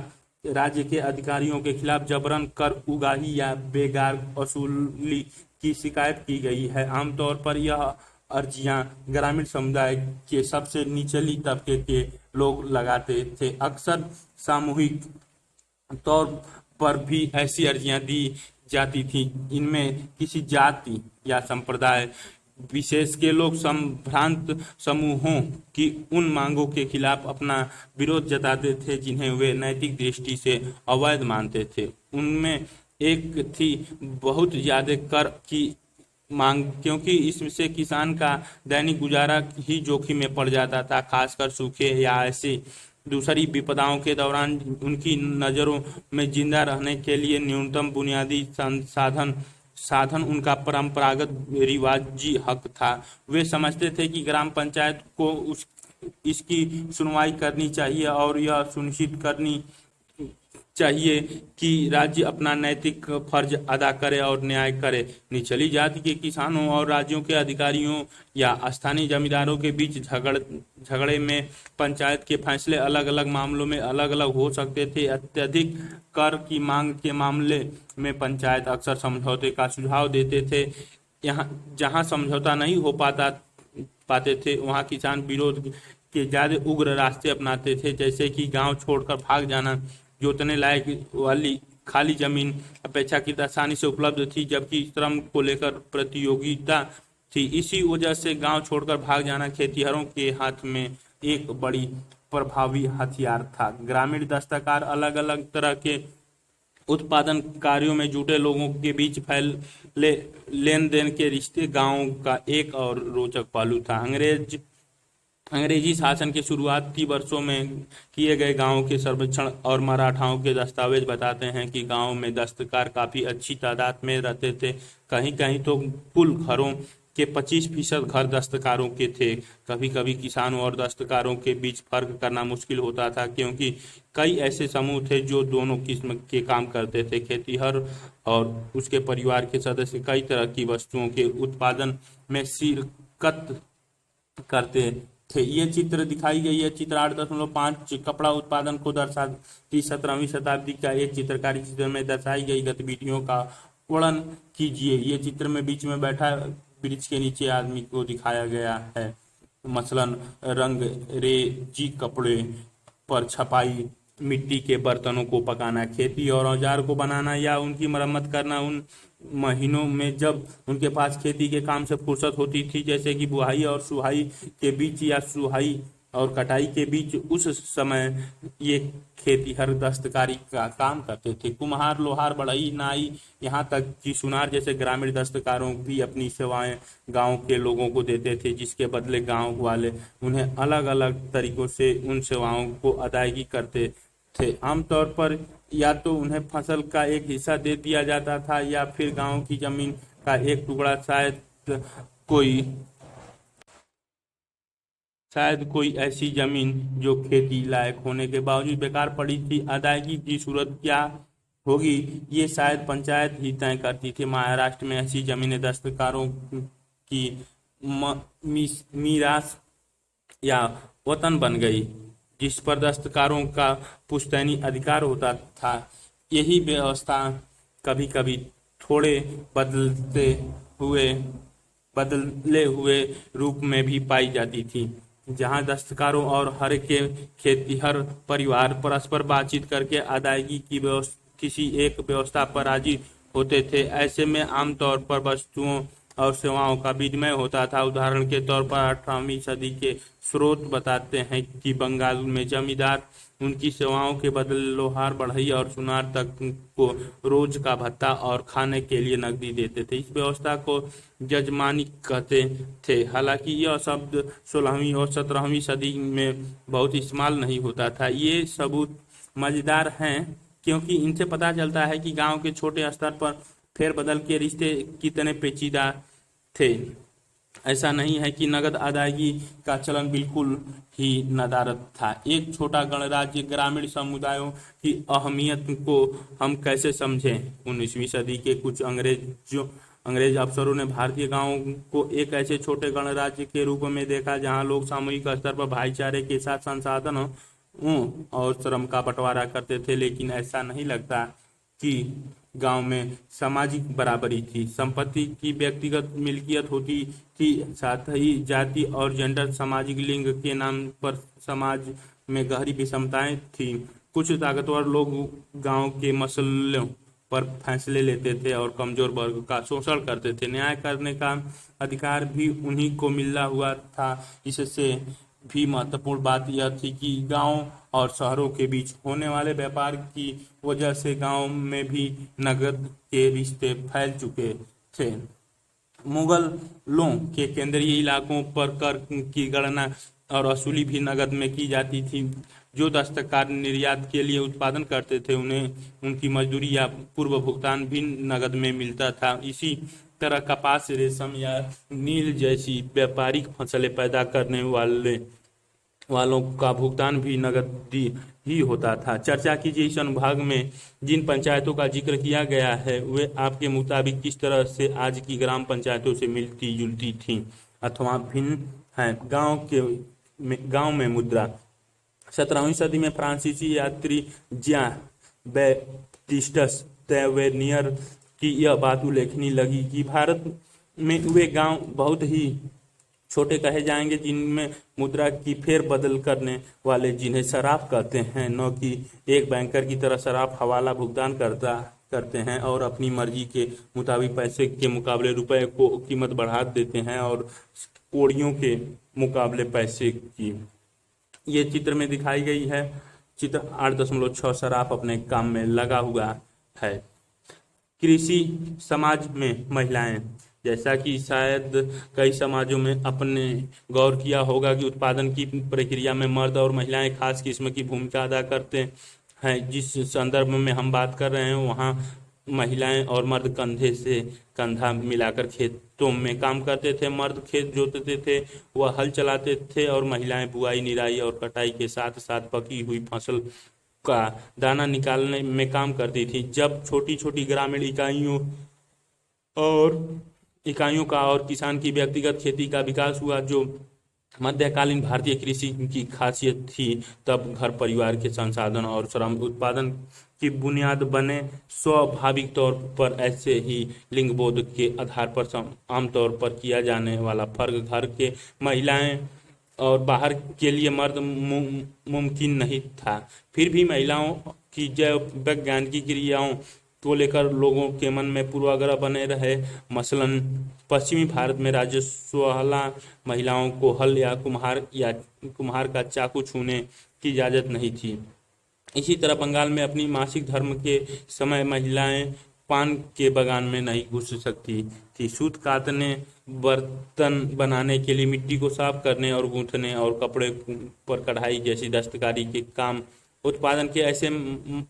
राज्य के अधिकारियों के खिलाफ जबरन कर उगाही या बेगार वसूली की शिकायत की गई है। आमतौर पर यह अर्जियां ग्रामीण समुदाय के सबसे निचली तबके के लोग लगाते थे। अक्सर सामूहिक तौर पर भी ऐसी अर्जियां दी जाती थी। इनमें किसी जाति या संप्रदाय विशेष के लोग संभ्रांत समूहों की उन मांगों के खिलाफ अपना विरोध जताते थे जिन्हें वे नैतिक दृष्टि से अवैध मानते थे। उनमें एक थी बहुत ज्यादा कर की मांग, क्योंकि इससे किसान का दैनिक गुजारा ही जोखिम में पड़ जाता था, खासकर सूखे या ऐसी दूसरी विपदाओं के दौरान। उनकी नज़रों में जिंदा रहने के लिए न्यूनतम बुनियादी संसाधन साधन उनका परंपरागत रिवाजी हक था। वे समझते थे कि ग्राम पंचायत को इसकी सुनवाई करनी चाहिए और यह सुनिश्चित करनी चाहिए कि राज्य अपना नैतिक फर्ज अदा करे और न्याय करे। निचली जाति के किसानों और राज्यों के अधिकारियों या स्थानीय जमींदारों के बीच झगड़े में पंचायत के फैसले अलग अलग मामलों में अलग अलग हो सकते थे। अत्यधिक कर की मांग के मामले में पंचायत अक्सर समझौते का सुझाव देते थे। यहाँ जहाँ समझौता नहीं हो पाते थे वहाँ किसान विरोध के ज्यादा उग्र रास्ते अपनाते थे, जैसे कि गांव छोड़कर भाग जाना। जोतने लायक वाली खाली जमीन अपेक्षाकृत आसानी से उपलब्ध थी, जबकि श्रम को लेकर प्रतियोगिता थी। इसी वजह से गांव छोड़कर भाग जाना खेतिहरों के हाथ में एक बड़ी प्रभावी हथियार था। ग्रामीण दस्तकार अलग अलग तरह के उत्पादन कार्यों में जुटे लोगों के बीच फैले लेन देन के रिश्ते गांव का एक और रोचक पहलू था। अंग्रेजी शासन के शुरुआती वर्षों में किए गए गांवों के सर्वेक्षण और मराठाओं के दस्तावेज बताते हैं कि गांव में दस्तकार काफी अच्छी तादाद में रहते थे। कहीं कहीं तो कुल घरों के 25% घर दस्तकारों के थे। कभी कभी किसानों और दस्तकारों के बीच फर्क करना मुश्किल होता था, क्योंकि कई ऐसे समूह थे जो दोनों किस्म के काम करते थे। खेतीहर और उसके परिवार के सदस्य कई तरह की वस्तुओं के उत्पादन में शिरकत करते थे। ये चित्र दिखाई गई है चित्र 8.5 कपड़ा उत्पादन को दर्शाती 17वीं शताब्दी का एक चित्रकारी चित्र में दर्शाई गई गतिविधियों का वर्णन कीजिए। ये चित्र में बीच में बैठा वृक्ष के नीचे आदमी को दिखाया गया है। मसलन रंगरेजी कपड़े पर छपाई, मिट्टी के बर्तनों को पकाना, खेती और औजार को बनाना या उनकी मरम्मत करना। उन महीनों में जब उनके पास खेती के काम से फुर्सत होती थी, जैसे कि बुआई और सुहाई के बीच या सुहाई और कटाई के बीच, उस समय ये खेतीहर दस्तकारी का काम करते थे। कुम्हार, लोहार, बढ़ई, नाई, यहाँ तक कि सुनार जैसे ग्रामीण दस्तकारों भी अपनी सेवाएं गांव के लोगों को देते थे, जिसके बदले गांव वाले उन्हें अलग अलग तरीकों से उन सेवाओं को अदायगी करते थे। आमतौर पर या तो उन्हें फसल का एक हिस्सा दे दिया जाता था या फिर गांव की जमीन का एक टुकड़ा, शायद कोई ऐसी जमीन जो खेती लायक होने के बावजूद बेकार पड़ी थी। अदायगी की सूरत क्या होगी ये शायद पंचायत ही तय करती थी। महाराष्ट्र में ऐसी जमीनें दस्तकारों की मीरास या वतन बन गई, जिस पर दस्तकारों का पुश्तैनी अधिकार होता था। यही व्यवस्था कभी कभी थोड़े बदले हुए रूप में भी पाई जाती थी, जहां दस्तकारों और हर के खेतीहर परिवार परस्पर बातचीत करके अदायगी की किसी एक व्यवस्था पर राजी होते थे। ऐसे में आमतौर पर वस्तुओं और सेवाओं का विनिमय होता था। उदाहरण के तौर पर 18वीं सदी के स्रोत बताते हैं कि बंगाल में जमींदार उनकी सेवाओं के बदले लोहार, बढ़ई और सुनार तक को रोज का भत्ता और खाने के लिए नकदी देते थे। इस व्यवस्था को जजमानी कहते थे। हालांकि यह शब्द 16वीं और 17वीं सदी में बहुत इस्तेमाल नहीं होता था। ये सबूत मजेदार हैं क्योंकि इनसे पता चलता है कि गांव के छोटे स्तर पर फेरबदल के रिश्ते कितने पेचीदा थे। ऐसा नहीं है कि नगद अदायगी का चलन बिल्कुल ही नदारद था। एक छोटा गणराज्य ग्रामीण समुदायों की अहमियत को हम कैसे समझें? 19वीं सदी के कुछ अंग्रेज अफसरों ने भारतीय गांवों को एक ऐसे छोटे गणराज्य के रूप में देखा जहां लोग सामूहिक स्तर पर भाईचारे के साथ संसाधनों और श्रम का बंटवारा करते थे, लेकिन ऐसा नहीं लगता कि गांव में सामाजिक बराबरी थी। संपत्ति की व्यक्तिगत मिल्कियत होती थी, साथ ही जाति और जेंडर सामाजिक लिंग के नाम पर समाज में गहरी विषमताएं थी। कुछ ताकतवर लोग गांव के मसलों पर फैसले लेते थे और कमजोर वर्ग का शोषण करते थे। न्याय करने का अधिकार भी उन्हीं को मिला हुआ था। इससे भी महत्वपूर्ण बात यह थी कि गांव और शहरों के बीच होने वाले व्यापार की वजह से गांव में भी नगद के रिश्ते फैल चुके थे। मुगलों के केंद्रीय इलाकों पर कर की गणना और वसूली भी नगद में की जाती थी। जो दस्तकार निर्यात के लिए उत्पादन करते थे, उन्हें उनकी मजदूरी या पूर्व भुगतान भी नगद में मिलता था। इसी तरह कपास, रेशम या नील जैसी व्यापारिक फसलें पैदा करने वालों का भुगतान भी नगदी ही होता था। चर्चा कीजिए, इस अनुभाग में जिन पंचायतों का जिक्र किया गया है वे आपके मुताबिक किस तरह से आज की ग्राम पंचायतों से मिलती जुलती थीं अथवा भिन्न हैं। गांव में मुद्रा। 17वीं सदी में फ्रांसीसी यात्री ज्यां बैप्टिस्टस तैवेनियर की यह बात उल्लेखनीय लगी कि भारत में वे गांव बहुत ही छोटे कहे जाएंगे जिनमें मुद्रा की फेर बदल करने वाले, जिन्हें सराफ कहते हैं, न कि एक बैंकर की तरह सराफ हवाला भुगतान करते हैं और अपनी मर्जी के मुताबिक पैसे के मुकाबले रुपए को कीमत बढ़ा देते हैं और कौड़ियों के मुकाबले पैसे की। ये चित्र में दिखाई गई है। चित्र 8.6 सराफ अपने काम में लगा हुआ है। कृषि समाज में महिलाएं। जैसा कि शायद कई समाजों में अपने गौर किया होगा कि उत्पादन की प्रक्रिया में मर्द और महिलाएं खास किस्म की भूमिका अदा करते हैं। जिस संदर्भ में हम बात कर रहे हैं वहाँ महिलाएं और मर्द कंधे से कंधा मिलाकर खेतों में काम करते थे। मर्द खेत जोतते थे, वह हल चलाते थे और महिलाएं बुआई, निराई और कटाई के साथ साथ पकी हुई फसल का दाना निकालने में काम करती थी। जब छोटी छोटी ग्रामीण इकाइयों का और किसान की व्यक्तिगत खेती का विकास हुआ, जो मध्यकालीन भारतीय कृषि की खासियत थी, तब घर परिवार के संसाधन और श्रम उत्पादन की बुनियाद बने। स्वाभाविक तौर पर ऐसे ही लिंग बोध के आधार पर आमतौर पर किया जाने वाला फर्क घर के महिलाएं और बाहर के लिए मर्द मुमकिन नहीं था। फिर भी महिलाओं की जैव वैज्ञानिक क्रियाओं को लेकर लोगों के मन में पूर्वाग्रह बने रहे। मसलन पश्चिमी भारत में राजस्वला महिलाओं को हल या कुम्हार का चाकू छूने की इजाजत नहीं थी। इसी तरह बंगाल में अपनी मासिक धर्म के समय महिलाएं पान के बगान में नहीं घुस सकती थी। सूत कातने, बर्तन बनाने के लिए मिट्टी को साफ करने और गूंथने और कपड़े पर कढ़ाई जैसी दस्तकारी के काम उत्पादन के ऐसे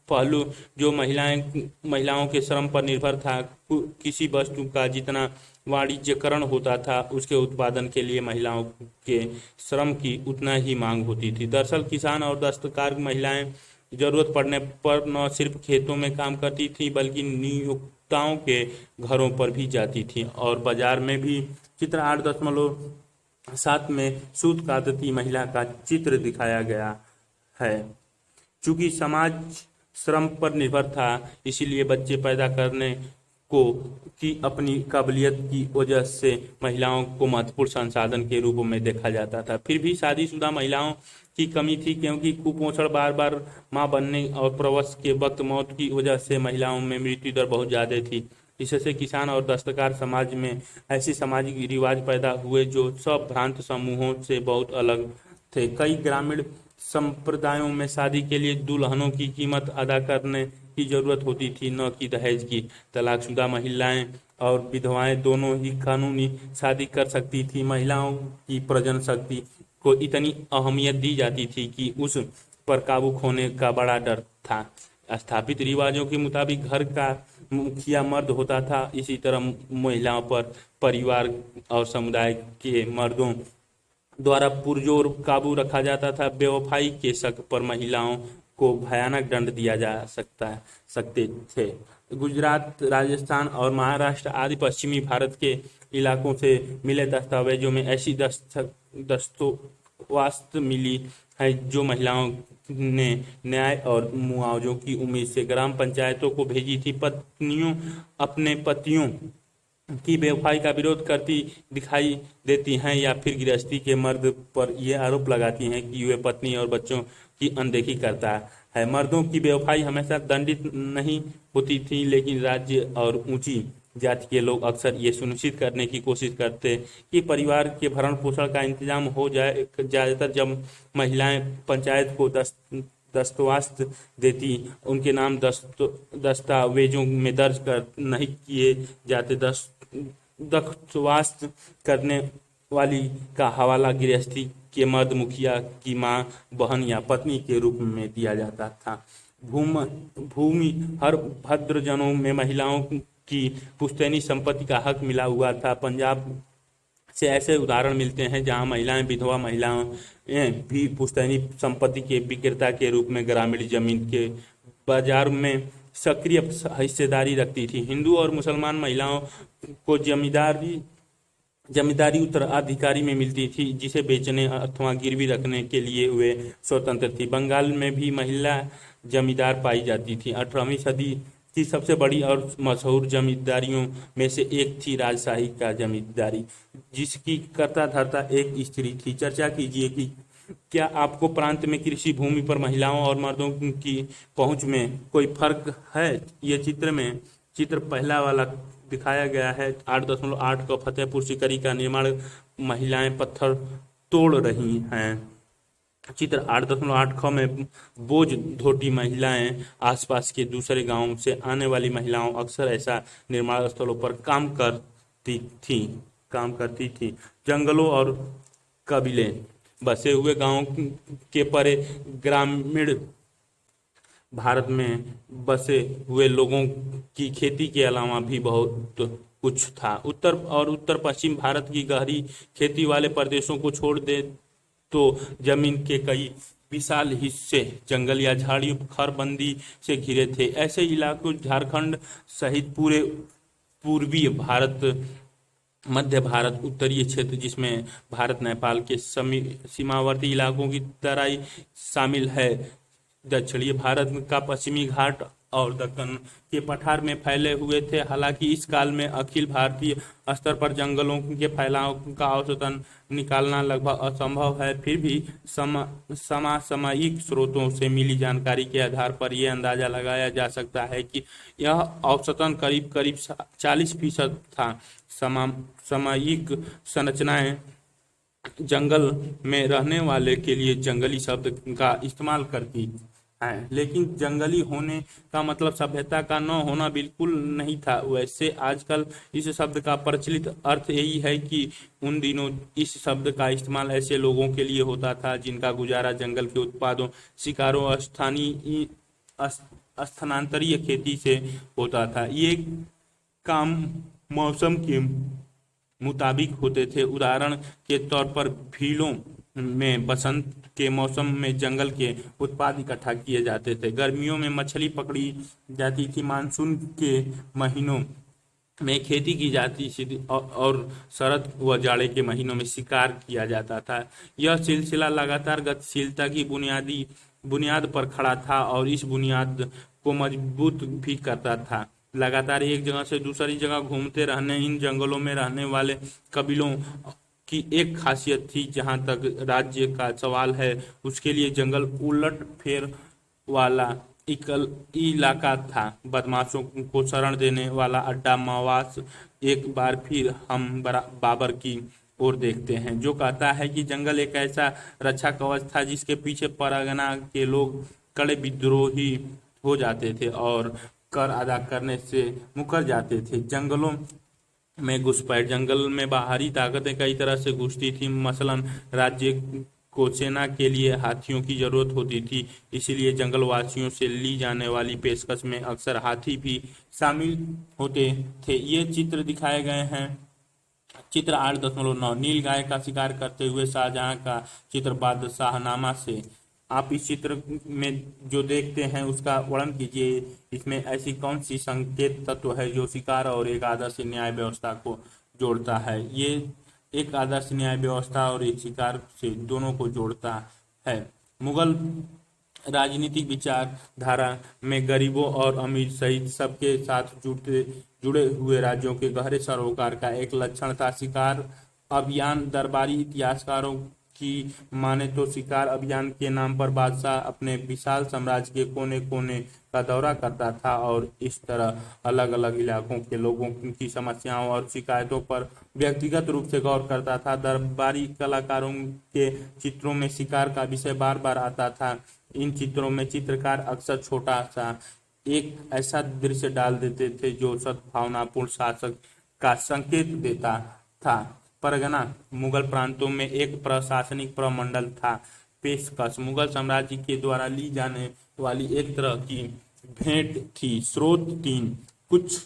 पहलू जो महिलाओं के श्रम पर निर्भर था। किसी वस्तु का जितना वाणिज्यकरण होता था, उसके उत्पादन के लिए महिलाओं के श्रम की उतना ही मांग होती थी। दरअसल किसान और दस्तकार महिलाएं जरूरत पड़ने पर न सिर्फ खेतों में काम करती थी बल्कि नियोक्ताओं के घरों पर भी जाती थी और बाजार में भी। चित्र 8.7 में सूत कातती महिला का चित्र दिखाया गया है। चूंकि समाज श्रम पर निर्भर था, इसीलिए बच्चे पैदा करने की अपनी काबिलियत की वजह से महिलाओं को महत्वपूर्ण संसाधन के रूप में देखा जाता था। फिर भी शादीशुदा महिलाओं की कमी थी, क्योंकि कुपोषण, बार बार मां बनने और प्रसव के वक्त मौत की वजह से महिलाओं में मृत्यु दर बहुत ज्यादा थी। इससे किसान और दस्तकार समाज में ऐसे सामाजिक रिवाज पैदा हुए जो सब भ्रांत समूहों से बहुत अलग थे। कई ग्रामीण संप्रदायों में शादी के लिए दुल्हनों की कीमत अदा करने की जरूरत होती थी, न कि दहेज की। तलाकशुदा महिलाएं और विधवाएं दोनों ही कानूनी शादी कर सकती थी। महिलाओं की प्रजनन शक्ति को इतनी अहमियत दी जाती थी कि उस पर काबू खोने का बड़ा डर था। स्थापित रिवाजों के मुताबिक घर का मुखिया मर्द होता था। इसी तरह महिलाओं पर परिवार और समुदाय के मर्दों द्वारा पुरजोर काबू रखा जाता था। बेवफाई के शक पर महिलाओं को भयानक दंड दिया जा सकते थे। गुजरात, राजस्थान और महाराष्ट्र आदि पश्चिमी भारत के इलाकों से मिले दस्तावेजों में ऐसी दस्तोवास्त मिली है जो महिलाओं ने न्याय और मुआवजों की उम्मीद से ग्राम पंचायतों को भेजी थी। पत्नियों अपने पतियों की बेवफाई का विरोध करती दिखाई देती हैं या फिर गृहस्थी के मर्द पर यह आरोप लगाती हैं कि वे पत्नी और बच्चों की अनदेखी करता है। मर्दों की बेवफाई हमेशा दंडित नहीं होती थी, लेकिन राज्य और ऊंची जाति के लोग अक्सर ये सुनिश्चित करने की कोशिश करते कि परिवार के भरण पोषण का इंतजाम हो जाए। ज़्यादातर जब महिलाएं पंचायत को दस्तवास्त देती, उनके नाम दस्तावेजों में दर्ज कर नहीं किए जाते। दस्तवास्त करने वाली का हवाला गृहस्थी के मर्द मुखिया की मां, बहन या पत्नी के रूप में दिया जाता था। भूमि हर भद्रजनों में महिलाओं की पुश्तैनी संपत्ति का हक मिला हुआ था। पंजाब से ऐसे उदाहरण मिलते हैं जहां महिलाएं, विधवा महिलाएं भी पुश्तैनी संपत्ति के विक्रेता के रूप में ग्रामीण जमीन के बाजार में सक्रिय हिस्सेदारी रखती थी। हिंदू और मुसलमान महिलाओं को जमींदारी उत्तराधिकारी में मिलती थी, जिसे बेचने अथवा गिरवी रखने के लिए वे स्वतंत्र थी। बंगाल में भी महिला जमींदार पाई जाती थी। 18वीं सदी की सबसे बड़ी और मशहूर जमींदारियों में से एक थी राजशाही का जमींदारी, जिसकी कर्ता धर्ता एक स्त्री थी। चर्चा कीजिए कि क्या आपको प्रांत में कृषि भूमि पर महिलाओं और मर्दों की पहुंच में कोई फर्क है। ये चित्र पहला वाला दिखाया गया है। 8.8 का फतेहपुर सीकरी का निर्माण, महिलाएं पत्थर तोड़ रही हैं। चित्र 8.8 ख में बोझ धोती महिलाएं आसपास के दूसरे गांवों से आने वाली महिलाओं अक्सर ऐसा निर्माण स्थलों पर काम करती थी। जंगलों और कबीले बसे हुए गांवों के परे ग्रामीण भारत में बसे हुए लोगों की खेती के अलावा भी बहुत कुछ था। उत्तर पश्चिम भारत की गहरी खेती वाले प्रदेशों को छोड़ दे तो जमीन के कई विशाल हिस्से जंगल या झाड़ियों खरबंदी से घिरे थे। ऐसे इलाकों झारखंड सहित पूरे पूर्वी भारत, मध्य भारत, उत्तरीय क्षेत्र जिसमें भारत नेपाल के सीमावर्ती इलाकों की तराई शामिल है, दक्षिणी भारत का पश्चिमी घाट और दक्कन के पठार में फैले हुए थे। हालांकि इस काल में अखिल भारतीय स्तर पर जंगलों के फैलाव का औसतन निकालना लगभग असंभव है। फिर भी समसामयिक स्रोतों से मिली जानकारी के आधार पर यह अंदाजा लगाया जा सकता है कि यह औसतन करीब करीब 40% था। सामयिक संरचनाएं जंगल में रहने वाले के लिए जंगली शब्द का इस्तेमाल करती हैं, लेकिन जंगली होने का मतलब सभ्यता का न होना बिल्कुल नहीं था। वैसे आजकल इस शब्द का प्रचलित अर्थ यही है कि उन दिनों इस शब्द का इस्तेमाल ऐसे लोगों के लिए होता था जिनका गुजारा जंगल के उत्पादों, शिकारों, स्थानांतरीय खेती से होता था। ये काम मौसम के मुताबिक होते थे। उदाहरण के तौर पर भीलों में बसंत के मौसम में जंगल के उत्पाद इकट्ठा किए जाते थे। गर्मियों में मछली पकड़ी जाती थी। मानसून के महीनों में खेती की जाती थी और शरद व जाड़े के महीनों में शिकार किया जाता था। यह सिलसिला लगातार गतिशीलता की बुनियाद पर खड़ा था और इस बुनियाद को मजबूत भी करता था। लगातार एक जगह से दूसरी जगह घूमते रहने इन जंगलों में रहने वाले कबीलों की एक खासियत थी। जहां तक राज्य का सवाल है, उसके लिए जंगल उलट फेर वाला इलाका था, बदमाशों को शरण देने वाला अड्डा। मवास एक बार फिर हम बाबर की ओर देखते हैं, जो कहता है कि जंगल एक ऐसा रक्षा कवच था जिसके पीछे परगना के लोग कड़े विद्रोही हो जाते थे और कर अदा करने से मुकर जाते थे। जंगलों में घुसपैठ, जंगल में बाहरी ताकतें कई तरह से घुसती थी। मसलन राज्य को सेना के लिए हाथियों की जरूरत होती थी, इसलिए जंगलवासियों से ली जाने वाली पेशकश में अक्सर हाथी भी शामिल होते थे। ये चित्र दिखाए गए हैं। चित्र 8.9 नीलगाय का शिकार करते हुए शाहजहां का चित्र बादशाहनामा से। आप इस चित्र में जो देखते हैं उसका वर्णन कीजिए। इसमें ऐसी कौन सी संकेत तत्व है जो शिकार और एक आदर्श न्याय व्यवस्था को जोड़ता है। ये एक आदर्श न्याय व्यवस्था और एक शिकार से दोनों को जोड़ता है। मुगल राजनीतिक विचारधारा में गरीबों और अमीर सहित सबके साथ जुड़े हुए राज्यों के गहरे सरोकार का एक लक्षण था। शिकार अभियान दरबारी इतिहासकारों की माने तो शिकार अभियान के नाम पर बादशाह अपने विशाल साम्राज्य के कोने कोने का दौरा करता था और इस तरह अलग अलग इलाकों के लोगों की समस्याओं और शिकायतों पर व्यक्तिगत रूप से गौर करता था। दरबारी कलाकारों के चित्रों में शिकार का विषय बार बार आता था। इन चित्रों में चित्रकार अक्सर छोटा सा एक ऐसा दृश्य डाल देते थे जो सद्भावनापूर्ण शासक का संकेत देता था। परगना मुगल प्रांतों में एक प्रशासनिक प्रमंडल था। पेशकश मुगल साम्राज्य के द्वारा ली जाने वाली एक तरह की भेंट थी। स्रोत 3 कुछ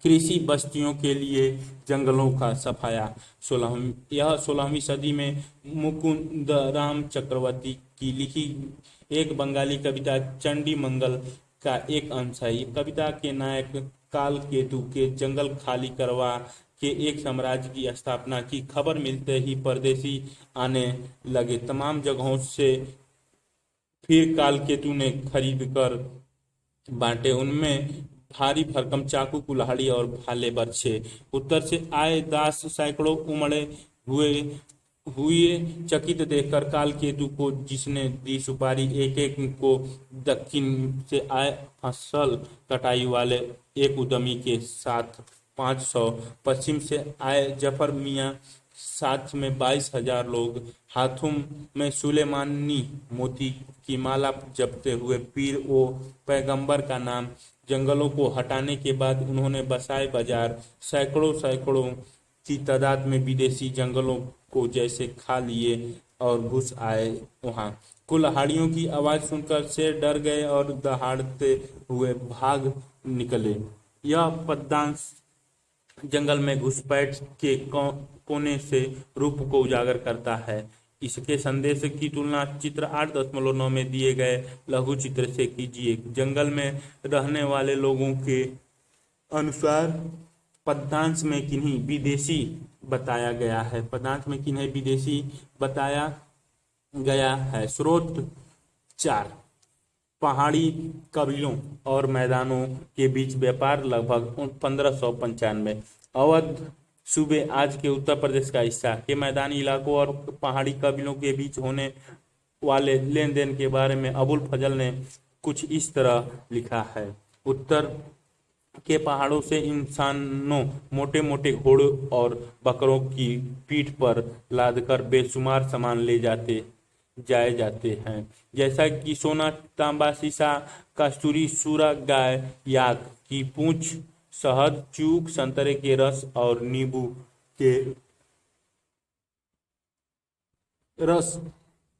कृषि बस्तियों के लिए जंगलों का सफाया। 16वीं सदी में मुकुंदराम चक्रवर्ती की लिखी एक बंगाली कविता चंडी मंगल का एक अंश है। कविता के नायक काल केतु के जंगल खाली करवा के एक साम्राज्य की स्थापना की खबर मिलते ही परदेशी आने लगे तमाम जगहों से। फिर काल केतु ने खरीद कर बांटे, उनमें भारी भरकम चाकू कुल्हाड़ी और भाले बर्छे। उत्तर से आए दास सैकड़ों उमड़े हुए हुए चकित देखकर काल केतु को जिसने दी सुपारी एक एक को। दक्षिण से आए फसल कटाई वाले एक उद्यमी के साथ 500, पश्चिम से आए जफर मियाँ साथ में 22,000 लोग, हाथों में सुलेमानी मोती की माला जपते हुए पीर ओ पैगंबर का नाम। जंगलों को हटाने के बाद उन्होंने बसाए बाजार। सैकड़ों सैकड़ों की तादाद में विदेशी जंगलों को जैसे खा लिए और घुस आए वहां। कुल्हाड़ियों की आवाज सुनकर शेर डर गए और दहाड़ते हुए भाग निकले। यह पद्यांश जंगल में घुसपैठ के कोने से रूप को उजागर करता है। इसके संदेश की तुलना चित्र 8.9 में दिए गए लघु चित्र से कीजिए। जंगल में रहने वाले लोगों के अनुसार पद्यांश में किन्हीं विदेशी बताया गया है। पद्यांश में किन्हीं विदेशी बताया गया है। स्रोत 4 पहाड़ी कबीलों और मैदानों के बीच व्यापार लगभग 1595। अवध सूबे आज के उत्तर प्रदेश का हिस्सा के मैदानी इलाकों और पहाड़ी कबीलों के बीच होने वाले लेन देन के बारे में अबुल फजल ने कुछ इस तरह लिखा है। उत्तर के पहाड़ों से इंसानों मोटे मोटे घोड़ों और बकरों की पीठ पर लादकर बेशुमार सामान ले जाते हैं, जैसा कि सोना, तांबा, शीशा, कस्तूरी, सूरा, गाय, याक की पूंछ, शहद, चूक, संतरे के रस और नींबू के रस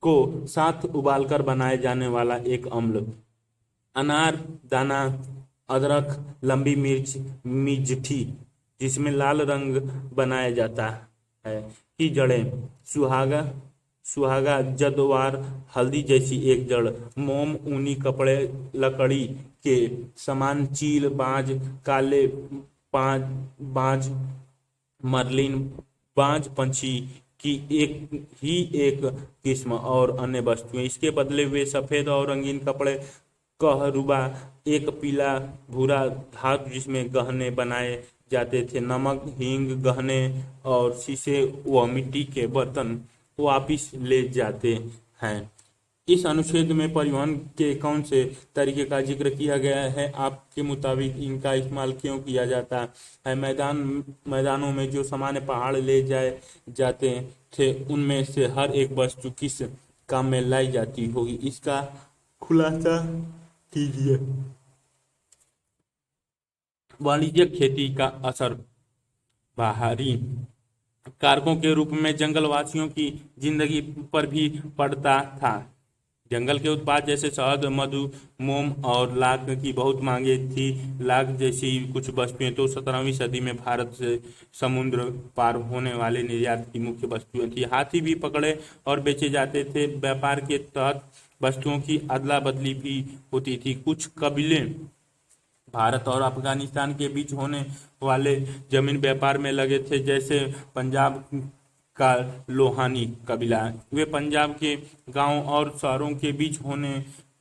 को साथ उबालकर बनाए जाने वाला एक अम्ल, अनार दाना, अदरक, लंबी मिर्च, मिजठी जिसमें लाल रंग बनाया जाता है की जड़ें, सुहागा, जद्वार, हल्दी जैसी एक जड़, मोम, ऊनी कपड़े, लकड़ी के समान चील, बाज, काले बाज, मरलिन, बाज पंछी की एक किस्म और अन्य वस्तुएं। इसके बदले वे सफेद और रंगीन कपड़े, कहरुबा, एक पीला भूरा धातु जिसमें गहने बनाए जाते थे, नमक, हींग, गहने और शीशे व मिट्टी के बर्तन वापिस ले जाते हैं। इस अनुच्छेद में परिवहन के कौन से तरीके का जिक्र किया गया है? आपके मुताबिक इनका इस्तेमाल क्यों किया जाता है? मैदानों में जो सामान्य पहाड़ ले जाए जाते थे उनमें से हर एक वस्तु किस काम में लाई जाती होगी, इसका खुलासा कीजिए। वाणिज्यिक खेती का असर बाहरी कारकों के रूप में जंगल वासियों की जिंदगी पर भी पड़ता था। जंगल के उत्पाद जैसे शहद, मधु, मोम और लाख की बहुत मांगे थी। लाख जैसी कुछ वस्तुएं तो 17वीं सदी में भारत से समुद्र पार होने वाले निर्यात की मुख्य वस्तुएं थी। हाथी भी पकड़े और बेचे जाते थे। व्यापार के तहत वस्तुओं की अदला बदली भी होती थी। कुछ कबीले भारत और अफगानिस्तान के बीच होने वाले जमीन व्यापार में लगे थे, जैसे पंजाब का लोहानी कबीला। वे पंजाब के गांवों और शहरों के बीच होने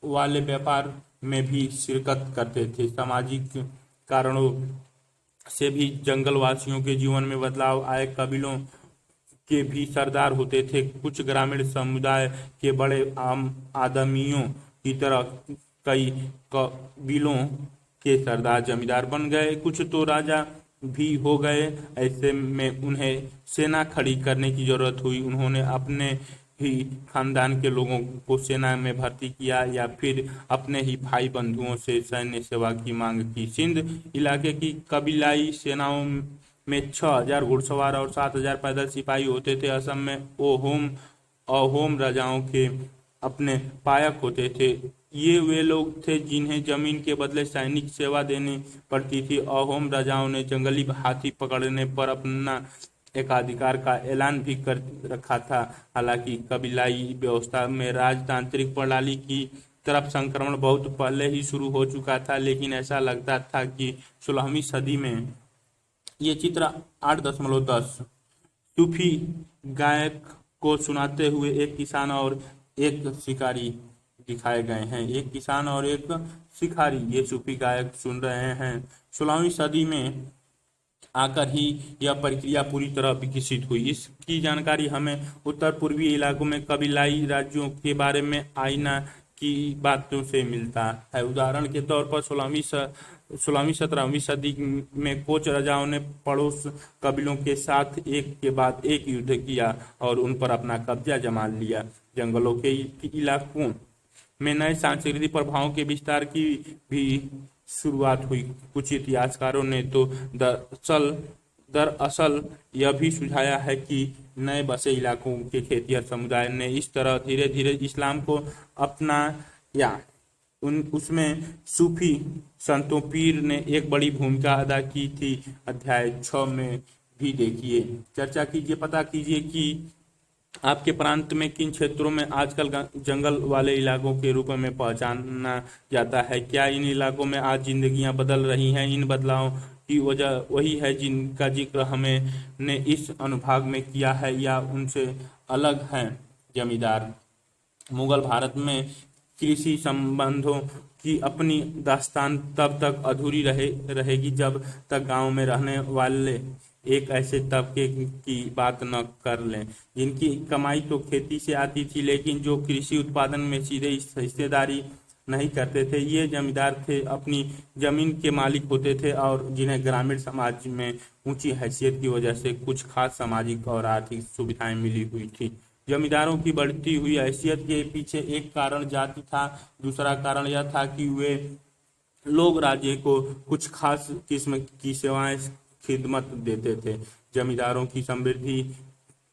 वाले व्यापार में भी शिरकत करते थे। सामाजिक कारणों से भी जंगल वासियों के जीवन में बदलाव आए। कबीलों के भी सरदार होते थे। कुछ ग्रामीण समुदाय के बड़े आम आदमियों की तरह कई कबीलों के सरदार जमींदार बन गए। कुछ तो राजा भी हो गए। ऐसे में उन्हें सेना खड़ी करने की जरूरत हुई। उन्होंने अपने ही खानदान के लोगों को सेना में भर्ती किया या फिर अपने ही भाई बंधुओं से सैन्य सेवा की मांग की। सिंध इलाके की कबीलाई सेनाओं में 6,000 घुड़सवार और 7,000 पैदल सिपाही होते थे। असम में अहोम राजाओं के अपने पायक होते थे। ये वे लोग थे जिन्हें जमीन के बदले सैनिक सेवा देनी पड़ती थी। अहोम राजाओं ने जंगली हाथी पकड़ने पर अपना एकाधिकार का ऐलान भी कर रखा था। हालांकि कबीलाई व्यवस्था में राजतांत्रिक प्रणाली की तरफ संक्रमण बहुत पहले ही शुरू हो चुका था, लेकिन ऐसा लगता था कि 16वीं सदी में ये चित्र 8.10 सूफी गायक को सुनाते हुए एक किसान और एक शिकारी दिखाए गए हैं। एक किसान और एक शिकारी ये सूफी गायक सुन रहे हैं। 16वीं सदी में आकर ही यह प्रक्रिया पूरी तरह विकसित हुई। इसकी जानकारी हमें उत्तर पूर्वी इलाकों में कबीलाई राज्यों के बारे में आईना की बातों से मिलता है। उदाहरण के तौर पर 16वीं-17वीं सदी में कोच राजाओं ने पड़ोस कबीलों के साथ एक के बाद एक युद्ध किया और उन पर अपना कब्जा जमा लिया। जंगलों के इलाकों में नए सांस्कृतिक प्रभावों के विस्तार की भी शुरुआत हुई। कुछ इतिहासकारों ने तो दरअसल यह भी सुझाया है कि नए बसे इलाकों के खेतिहर समुदाय ने इस तरह धीरे धीरे इस्लाम को अपनाया। उसमें सूफी संतों पीर ने एक बड़ी भूमिका अदा की थी। अध्याय 6 में भी देखिए। चर्चा कीजिए, पता कीजिए कि आपके प्रांत में किन क्षेत्रों में आजकल जंगल वाले इलाकों के रूप में पहचाना जाता है। क्या इन इलाकों में आज जिंदगियां बदल रही हैं? इन बदलावों की वजह वही है जिनका जिक्र हमने इस अनुभाग में किया है या उनसे अलग है? जमींदार। मुगल भारत में कृषि संबंधों की अपनी दास्तान तब तक अधूरी रहेगी जब तक गांव में रहने वाले एक ऐसे तबके की बात न कर लें जिनकी कमाई तो खेती से आती थी, लेकिन जो कृषि उत्पादन में सीधे हिस्सेदारी नहीं करते थे। ये जमींदार थे, अपनी जमीन के मालिक होते थे और जिन्हें ग्रामीण समाज में ऊंची हैसियत की वजह से कुछ खास सामाजिक और आर्थिक सुविधाएं मिली हुई थी। जमींदारों की बढ़ती हुई हैसियत के पीछे एक कारण जाति था। दूसरा कारण यह था कि वे लोग राज्य को कुछ खास किस्म की सेवाएं खिदमत देते थे। जमींदारों की समृद्धि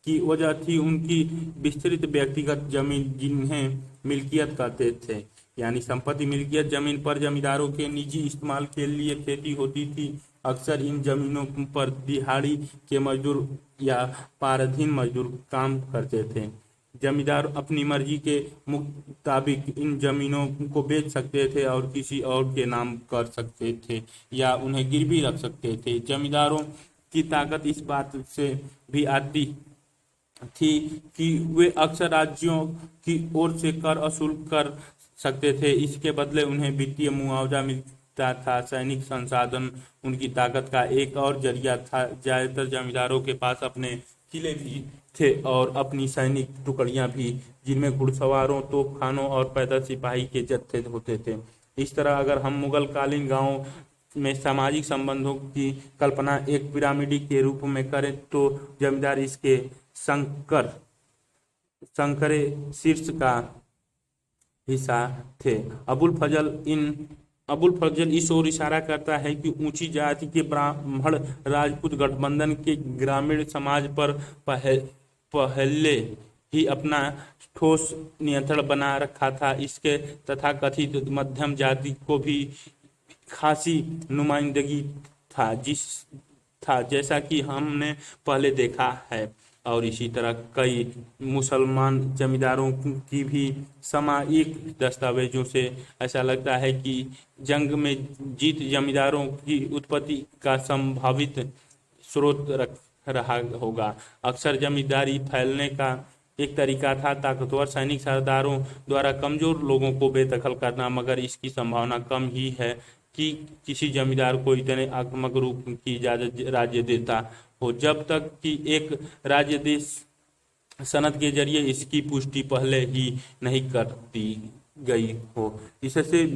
की वजह थी उनकी विस्तृत व्यक्तिगत जमीन, जिन्हें मिल्कियत कहते थे, यानी संपत्ति मिल्कियत। जमीन पर जमींदारों के निजी इस्तेमाल के लिए खेती होती थी। अक्सर इन जमीनों पर दिहाड़ी के मजदूर या पारधीन मजदूर काम करते थे। जमींदार अपनी मर्जी के मुताबिक इन जमीनों को बेच सकते थे और किसी और के नाम कर सकते थे या उन्हें गिरवी रख सकते थे। जमींदारों की ताकत इस बात से भी आती थी कि वे अक्सर राज्यों की ओर से कर वसूल कर सकते थे। इसके बदले उन्हें वित्तीय मुआवजा मिलता था। सैनिक संसाधन उनकी ताकत का एक और जरिया था। ज्यादातर जमींदारों के पास अपने किले भी थे और अपनी सैनिक टुकड़ियां भी, जिनमें घुड़सवारों, तोपखानों और पैदल सिपाही के जत्थे होते थे। इस तरह अगर हम मुगल कालीन गांव में सामाजिक संबंधों की कल्पना एक पिरामिड के रूप में करें तो जमींदार इसके संकरे शीर्ष का हिस्सा थे। अबुल फजल इस ओर इशारा करता है कि ऊंची जाति के ब्राह्मण राजपूत गठबंधन के ग्रामीण समाज पर पहले ही अपना ठोस नियंत्रण बना रखा था। इसके तथाकथित मध्यम जाति को भी खासी नुमाइंदगी था जैसा कि हमने पहले देखा है। और इसी तरह कई मुसलमान जमींदारों की भी सामयिक दस्तावेजों से ऐसा लगता है कि जंग में जीत जमींदारों की उत्पत्ति का संभावित स्रोत रहा होगा। अक्सर जमींदारी फैलने का एक तरीका था ताकतवर सैनिक सरदारों द्वारा कमजोर लोगों को बेदखल करना, मगर इसकी संभावना कम ही है कि किसी जमींदार को इतने आक्रामक रूप की इजाजत राज्य देता हो। जब तक कि एक राज्य देश सनद के जरिए इसकी पुष्टि पहले ही नहीं कर दी गई हो। इससे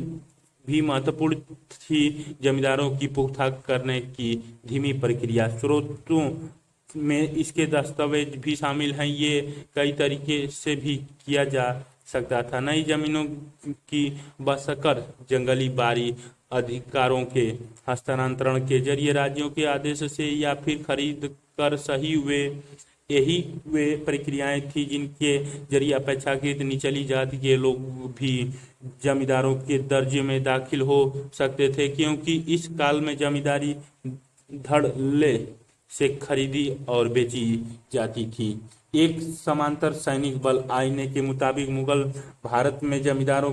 भी महत्वपूर्ण थी जमींदारों की पुख्ता करने की धीमी प्रक्रिया। स्रोतों में इसके दस्तावेज भी शामिल हैं। ये कई तरीके से भी किया जा सकता था। नई जमीनों की बशक्कर जंगली बारी अधिकारों के हस्तांतरण के जरिए राज्यों के आदेश से या फिर खरीद कर सही हुए, यही वे प्रक्रियाएं थी जिनके जरिए अपेक्षाकृत निचली जाति के लोग भी जमींदारों के दर्जे में दाखिल हो सकते थे, क्योंकि इस काल में जमींदारी धड़ल्ले से खरीदी और बेची जाती थी। एक समांतर सैनिक बल आईने के मुताबिक मुगल भारत में जमींदारों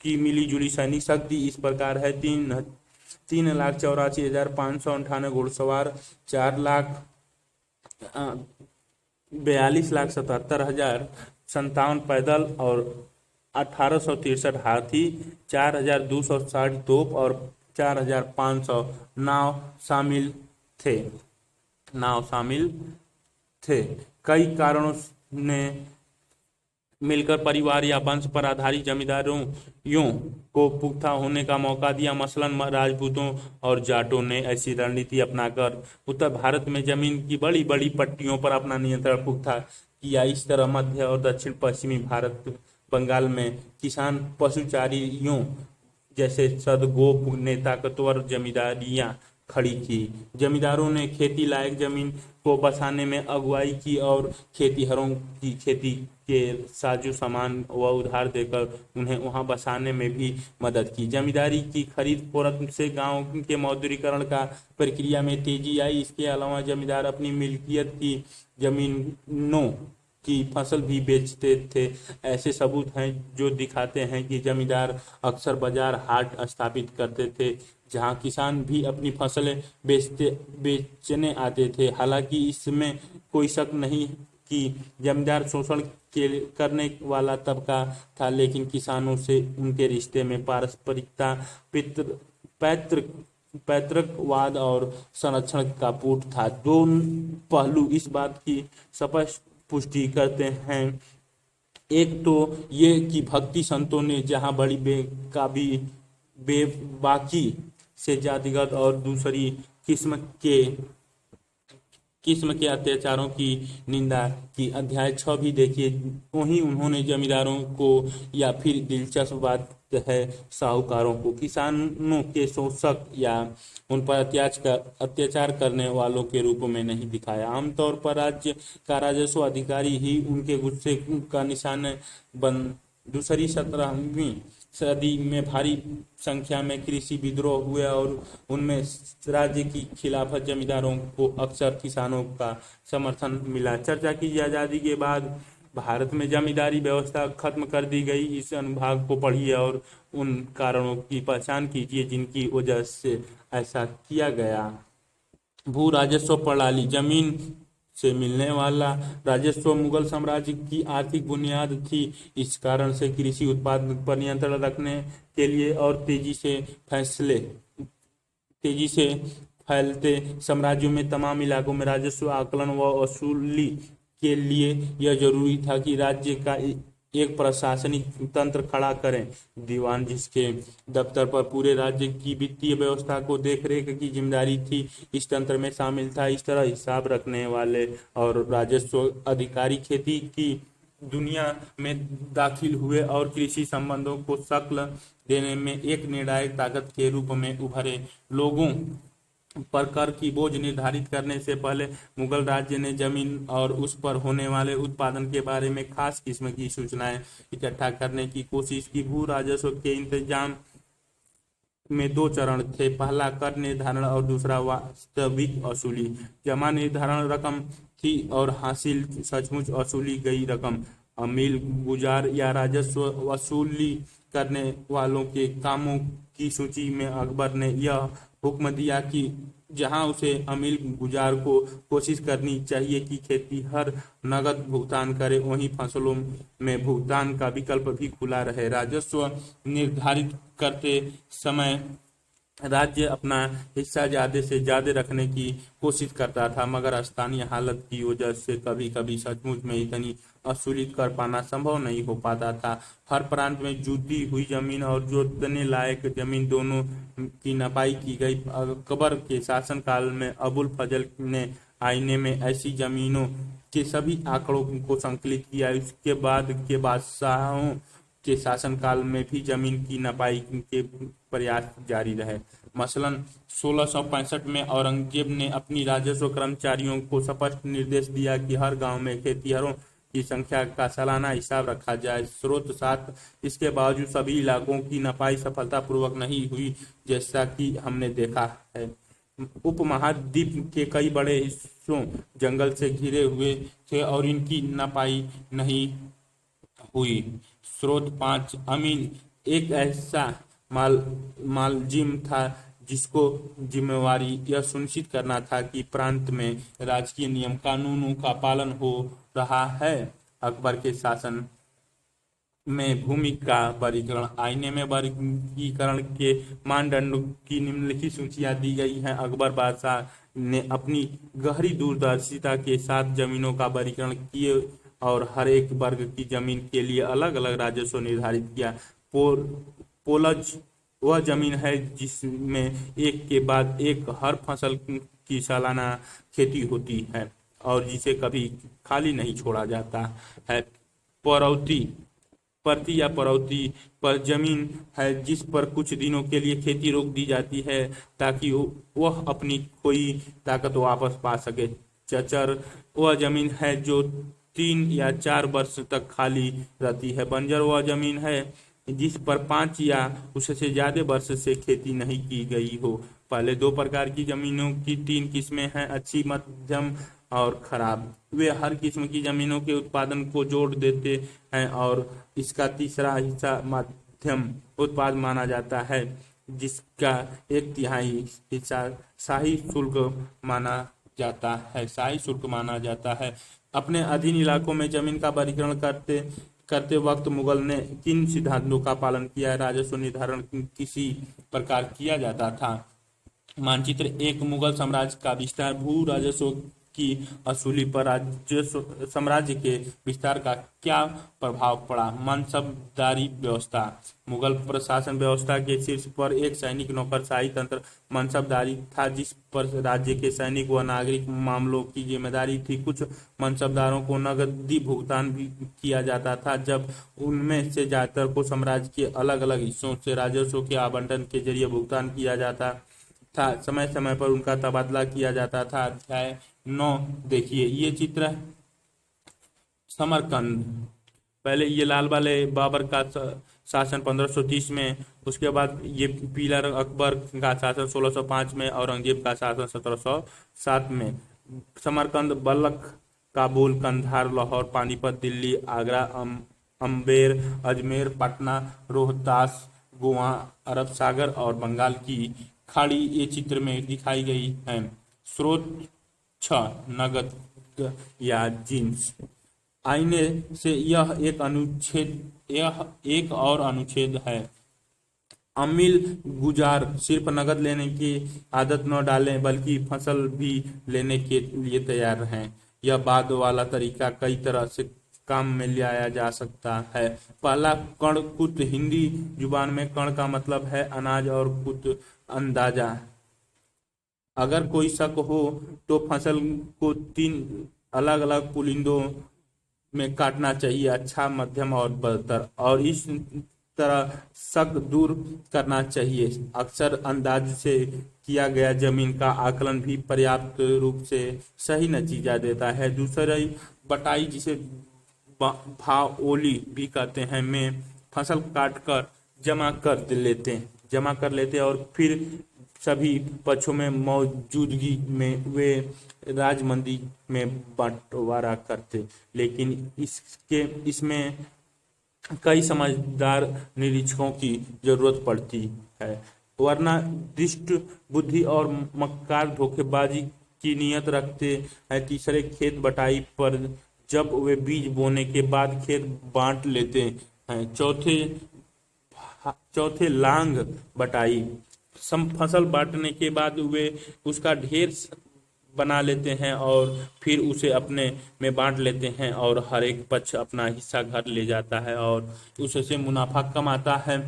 की मिली जुली सैनिक शक्ति इस प्रकार है: 3,84,598 घुड़सवार, 4,42,77,057 पैदल और 1,863 हाथी, 4,260 तोप और 4,500 नाव शामिल थे। कई कारणों ने मिलकर परिवार या वंश पर आधारित जमींदारों को पुख्ता होने का मौका दिया। मसलन राजपूतों और जाटों ने ऐसी रणनीति अपनाकर उत्तर भारत में जमीन की बड़ी बड़ी पट्टियों पर अपना नियंत्रण पुख्ता किया। इस तरह मध्य और दक्षिण पश्चिमी भारत, बंगाल में किसान पशुचारियों जैसे सदगोप ने ताकतवर जमींदारियां खड़ी की। जमींदारों ने खेती लायक जमीन को बसाने में अगुवाई की और खेतीहरों की खेती के साजो सामान व उधार देकर उन्हें वहां बसाने में भी मदद की। जमींदारी की खरीद फरोख्त से गांव के मौद्रीकरण का प्रक्रिया में तेजी आई। इसके अलावा जमींदार अपनी मिल्कियत की जमीनों की फसल भी बेचते थे। ऐसे सबूत हैं जो दिखाते हैं कि जमींदार अक्सर बाजार हाट स्थापित करते थे जहां किसान भी अपनी फसलें बेचने आते थे। हालांकि इसमें कोई शक नहीं कि जमींदार शोषण करने वाला तबका था, लेकिन किसानों से उनके रिश्ते में पारस्परिकता, पैतृकवाद और संरक्षण का पुट था। दो पहलू इस बात की स्पष्ट पुष्टि करते हैं। एक तो ये कि भक्ति संतों ने जहां बड़ी बेबाकी से जातिगत और दूसरी किस्म के अत्याचारों की निंदा की। अध्याय 6 भी देखिए। वहीं उन्होंने जमींदारों को, या फिर दिलचस्प बात है, साहूकारों को किसानों के शोषक या उन पर अत्याचार करने वालों के रूप में नहीं दिखाया। आमतौर पर राज्य का राजस्व अधिकारी ही उनके गुस्से का निशाना बन। दूसरी 17वीं सदी में भारी संख्या में कृषि विद्रोह हुए और उनमें राज्य की खिलाफत जमींदारों को अक्सर किसानों का समर्थन मिला। चर्चा की आजादी के बाद भारत में जमींदारी व्यवस्था खत्म कर दी गई। इस अनुभाग को पढ़िए और उन कारणों की पहचान कीजिए जिनकी वजह से ऐसा किया गया। भू राजस्व प्रणाली, जमीन से मिलने वाला राजस्व मुगल साम्राज्य की आर्थिक बुनियाद थी। इस कारण से कृषि उत्पादन पर नियंत्रण रखने के लिए और तेजी से फैलते साम्राज्यों में तमाम इलाकों में राजस्व आकलन व वसूली के लिए यह जरूरी था कि राज्य का एक प्रशासनिक तंत्र खड़ा करें। दीवान, जिसके दफ्तर पर पूरे राज्य की वित्तीय व्यवस्था को देखरेख की जिम्मेदारी थी, इस तंत्र में शामिल था। इस तरह हिसाब रखने वाले और राजस्व अधिकारी खेती की दुनिया में दाखिल हुए और कृषि संबंधों को शक्ल देने में एक निर्णायक ताकत के रूप में उभरे। लोगों पर कर की बोझ निर्धारित करने से पहले मुगल राज्य ने जमीन और उस पर होने वाले उत्पादन के बारे में खास किस्म की सूचनाएं इकट्ठा करने की कोशिश की। भू राजस्व के इंतजाम में 2 चरण थे। पहला कर निर्धारण और दूसरा वास्तविक वसूली। जमा निर्धारण रकम थी और हासिल सचमुच वसूली गई रकम। अमील, गुजार या राजस्व वसूली करने वालों के कामों की सूची में अकबर ने यह हुक्म दिया कि जहां उसे अमीर गुजार को कोशिश करनी चाहिए कि खेती हर नगद भुगतान करे, वहीं फसलों में भुगतान का विकल्प भी खुला रहे। राजस्व निर्धारित करते समय राज्य अपना हिस्सा ज्यादा से ज्यादा रखने की कोशिश करता था, मगर स्थानीय हालत की वजह से कभी कभी सचमुच में इतनी वसूली कर पाना संभव नहीं हो पाता था। हर प्रांत में जुती हुई जमीन और जोतने लायक जमीन दोनों की नपाई की गई। अकबर के शासनकाल में अबुल फजल ने आईने में ऐसी जमीनों के सभी आंकड़ों को संकलित किया। इसके बाद के बादशाहों के शासनकाल में भी जमीन की नपाई के प्रयास जारी रहे। मसलन 1665 में औरंगजेब ने अपनी राजस्व कर्मचारियों को स्पष्ट निर्देश दिया कि हर गांव में खेतिहरों की संख्या का सालाना हिसाब रखा जाए। स्रोत 7। इसके बावजूद सभी इलाकों की नपाई सफलतापूर्वक नहीं हुई, जैसा कि हमने देखा है। उपमहाद्वीप के कई बड़े हिस्सों जंगल से घिरे हुए थे और इनकी नपाई नहीं हुई। स्रोत 5। अमीन एक ऐसा मालजिम था जिसको जिम्मेवारी यह सुनिश्चित करना था कि प्रांत में राजकीय नियम कानूनों का पालन हो रहा है। अकबर के शासन में भूमि का वर्गीकरण। आईने में वर्गीकरण के मानदंडों की निम्नलिखित सूचियां दी गई हैं। अकबर बादशाह ने अपनी गहरी दूरदर्शिता के साथ जमीनों का वर्गीकरण किए और हर एक वर्ग की जमीन के लिए अलग अलग राजस्व निर्धारित किया। पोलज वह जमीन है जिसमें एक के बाद एक हर फसल की सालाना खेती होती है और जिसे कभी खाली नहीं छोड़ा जाता है। पड़ौती परती या पड़ौती पर जमीन है जिस पर कुछ दिनों के लिए खेती रोक दी जाती है ताकि वह अपनी खोई ताकत वापस पा सके। चचर वह जमीन है जो 3 या 4 वर्ष तक खाली रहती है। बंजर वह जमीन है जिस पर 5 या उससे ज्यादा वर्ष से खेती नहीं की गई हो। पहले 2 प्रकार की जमीनों की 3 किस्में हैं, अच्छी, मध्यम और खराब। वे हर किस्म की जमीनों के उत्पादन को जोड़ देते हैं और इसका तीसरा हिस्सा मध्यम उत्पाद माना जाता है, जिसका 1/3 हिस्सा शाही शुल्क माना जाता है। अपने अधीन इलाकों में जमीन का वर्गीकरण करते वक्त मुगल ने किन सिद्धांतों का पालन किया? राजस्व निर्धारण किसी प्रकार किया जाता था। मानचित्र 1। मुगल साम्राज्य का विस्तार। भू राजस्व की असूली पर राजस्व साम्राज्य के विस्तार का क्या प्रभाव पड़ा? मनसबदारी व्यवस्था। मुगल प्रशासन व्यवस्था के शीर्ष पर एक सैनिक नौकरशाही तंत्र मनसबदारी था, जिस पर राज्य के सैनिक व नागरिक मामलों की जिम्मेदारी थी। कुछ मनसबदारों को नगदी भुगतान भी किया जाता था, जब उनमें से ज्यादातर को साम्राज्य के अलग अलग हिस्सों से राजस्व के आवंटन के जरिए भुगतान किया जाता था। समय समय पर उनका तबादला किया जाता था। अध्याय 9 देखिए। ये चित्र समरकंद। पहले ये लाल वाले बाबर का शासन 1530 में, उसके बाद ये पीला अकबर का शासन 1605 में, औरंगजेब का शासन 1707 में। समरकंद बल्ख, काबुल, कंधार, लाहौर, पानीपत, दिल्ली, आगरा, अम्बेर, अजमेर, पटना, रोहतास, गोवा, अरब सागर और बंगाल की खाड़ी ये चित्र में दिखाई गई है। स्रोत 6। नगद या जींस। आईने से यह एक और अनुच्छेद है। अमील गुजार सिर्फ नगद लेने की आदत न डालें, बल्कि फसल भी लेने के लिए तैयार रहें। यह बाद वाला तरीका कई तरह से काम में लाया जा सकता है। पहला, कण कुत। हिंदी जुबान में कण का मतलब है अनाज और कुत अंदाजा। अगर कोई शक हो तो फसल को 3 अलग अलग पुलिंदों में काटना चाहिए, अच्छा, मध्यम और बदतर, और इस तरह शक दूर करना चाहिए। अक्सर अंदाज से किया गया जमीन का आकलन भी पर्याप्त रूप से सही नतीजा देता है। दूसरी, बटाई, जिसे भाओली भी कहते हैं, में फसल काटकर जमा कर लेते और फिर सभी पक्षों में मौजूदगी में वे राजमंदी में बंटवारा करते। लेकिन इसमें कई समझदार निरीक्षकों की जरूरत पड़ती है। वरना दुष्ट बुद्धि और मक्कार धोखेबाजी की नीयत रखते हैं। तीसरे, खेत बटाई पर जब वे बीज बोने के बाद खेत बांट लेते हैं। चौथे लांग बटाई, सम फसल बांटने के बाद वे उसका ढेर बना लेते हैं और फिर उसे अपने में बांट लेते हैं और हर एक पक्ष अपना हिस्सा घर ले जाता है और उससे मुनाफा कमाता है।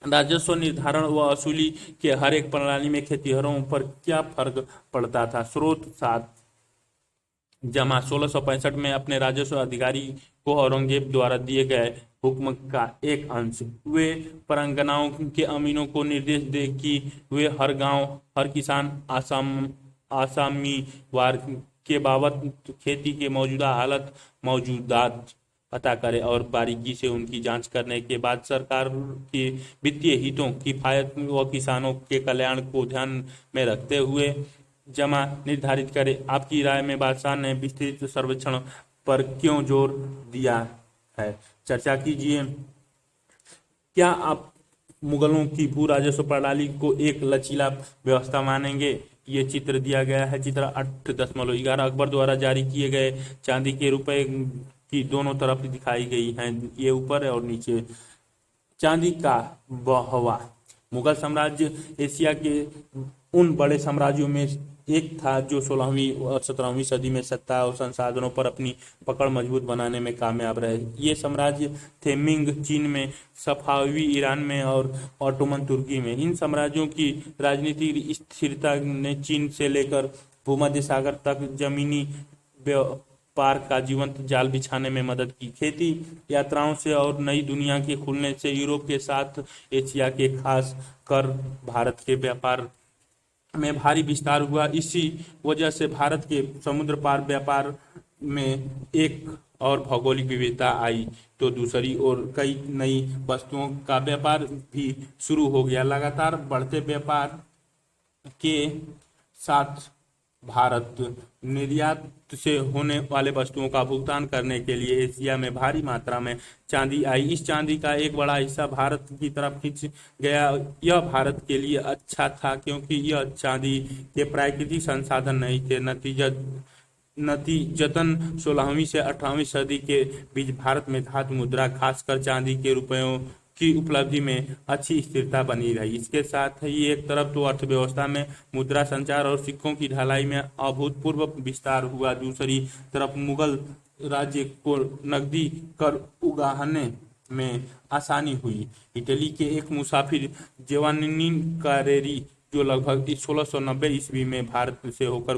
राजस्व निर्धारण व वसूली के हर एक प्रणाली में खेतिहरों पर क्या फर्क पड़ता था? स्रोत: 7 जमा 1665 में अपने राजस्व अधिकारी को औरंगजेब द्वारा दिए गए हुक्म का एक अंश। वे परगनाओं के अमीरों को निर्देश दे कि वे हर गांव, हर किसान आसामीवार के बाबत खेती के मौजूदा हालत मौजूदात पता करें और बारीकी से उनकी जांच करने के बाद सरकार के वित्तीय हितों, किफायत व किसानों के कल्याण को ध्यान में रखते हुए जमा निर्धारित करें। आपकी राय में बादशाह ने विस्तृत सर्वेक्षण पर क्यों जोर दिया है? चर्चा कीजिए। क्या आप मुगलों की भू राजस्व प्रणाली को एक लचीला व्यवस्था मानेंगे? ये चित्र दिया गया है। चित्र 8.11 अकबर द्वारा जारी किए गए चांदी के रुपए की दोनों तरफ दिखाई गई हैं, ये ऊपर है और नीचे। चांदी का बहवा। मुगल साम्राज्य एशिया के उन बड़े साम्राज्यों में एक था जो 16वीं और 17वीं सदी में सत्ता और संसाधनों पर अपनी पकड़ मजबूत बनाने में कामयाब रहे। ये साम्राज्य थे मिंग चीन में, सफावी ईरान में और ऑटोमन तुर्की में। इन साम्राज्यों की राजनीतिक स्थिरता ने चीन से लेकर भूमध्य सागर तक जमीनी व्यापार का जीवंत जाल बिछाने में मदद की। खेती यात्राओं से और नई दुनिया के खुलने से यूरोप के साथ एशिया के, खास कर भारत के व्यापार में भारी विस्तार हुआ। इसी वजह से भारत के समुद्र पार व्यापार में एक और भौगोलिक विविधता आई, तो दूसरी ओर कई नई वस्तुओं का व्यापार भी शुरू हो गया। लगातार बढ़ते व्यापार के साथ भारत निर्यात से होने वाले वस्तुओं का भुगतान करने के लिए एशिया में भारी मात्रा में चांदी आई। इस चांदी का एक बड़ा हिस्सा भारत की तरफ खिंच गया। यह भारत के लिए अच्छा था क्योंकि यह चांदी के प्राकृतिक संसाधन नहीं थे। नतीजतन 16वीं से 18वीं सदी के बीच भारत में धातु मुद्रा, खासकर चांदी के रुपयों की उपलब्धि में अच्छी स्थिरता बनी रही। इसके साथ ही एक तरफ तो अर्थव्यवस्था में मुद्रा संचार और सिक्कों की ढलाई में अभूतपूर्व विस्तार हुआ, दूसरी तरफ मुगल राज्य को नकदी कर उगाहने में आसानी हुई। इटली के एक मुसाफिर जियोवान्नि कारेरी, जो लगभग 1690 ईस्वी में भारत से होकर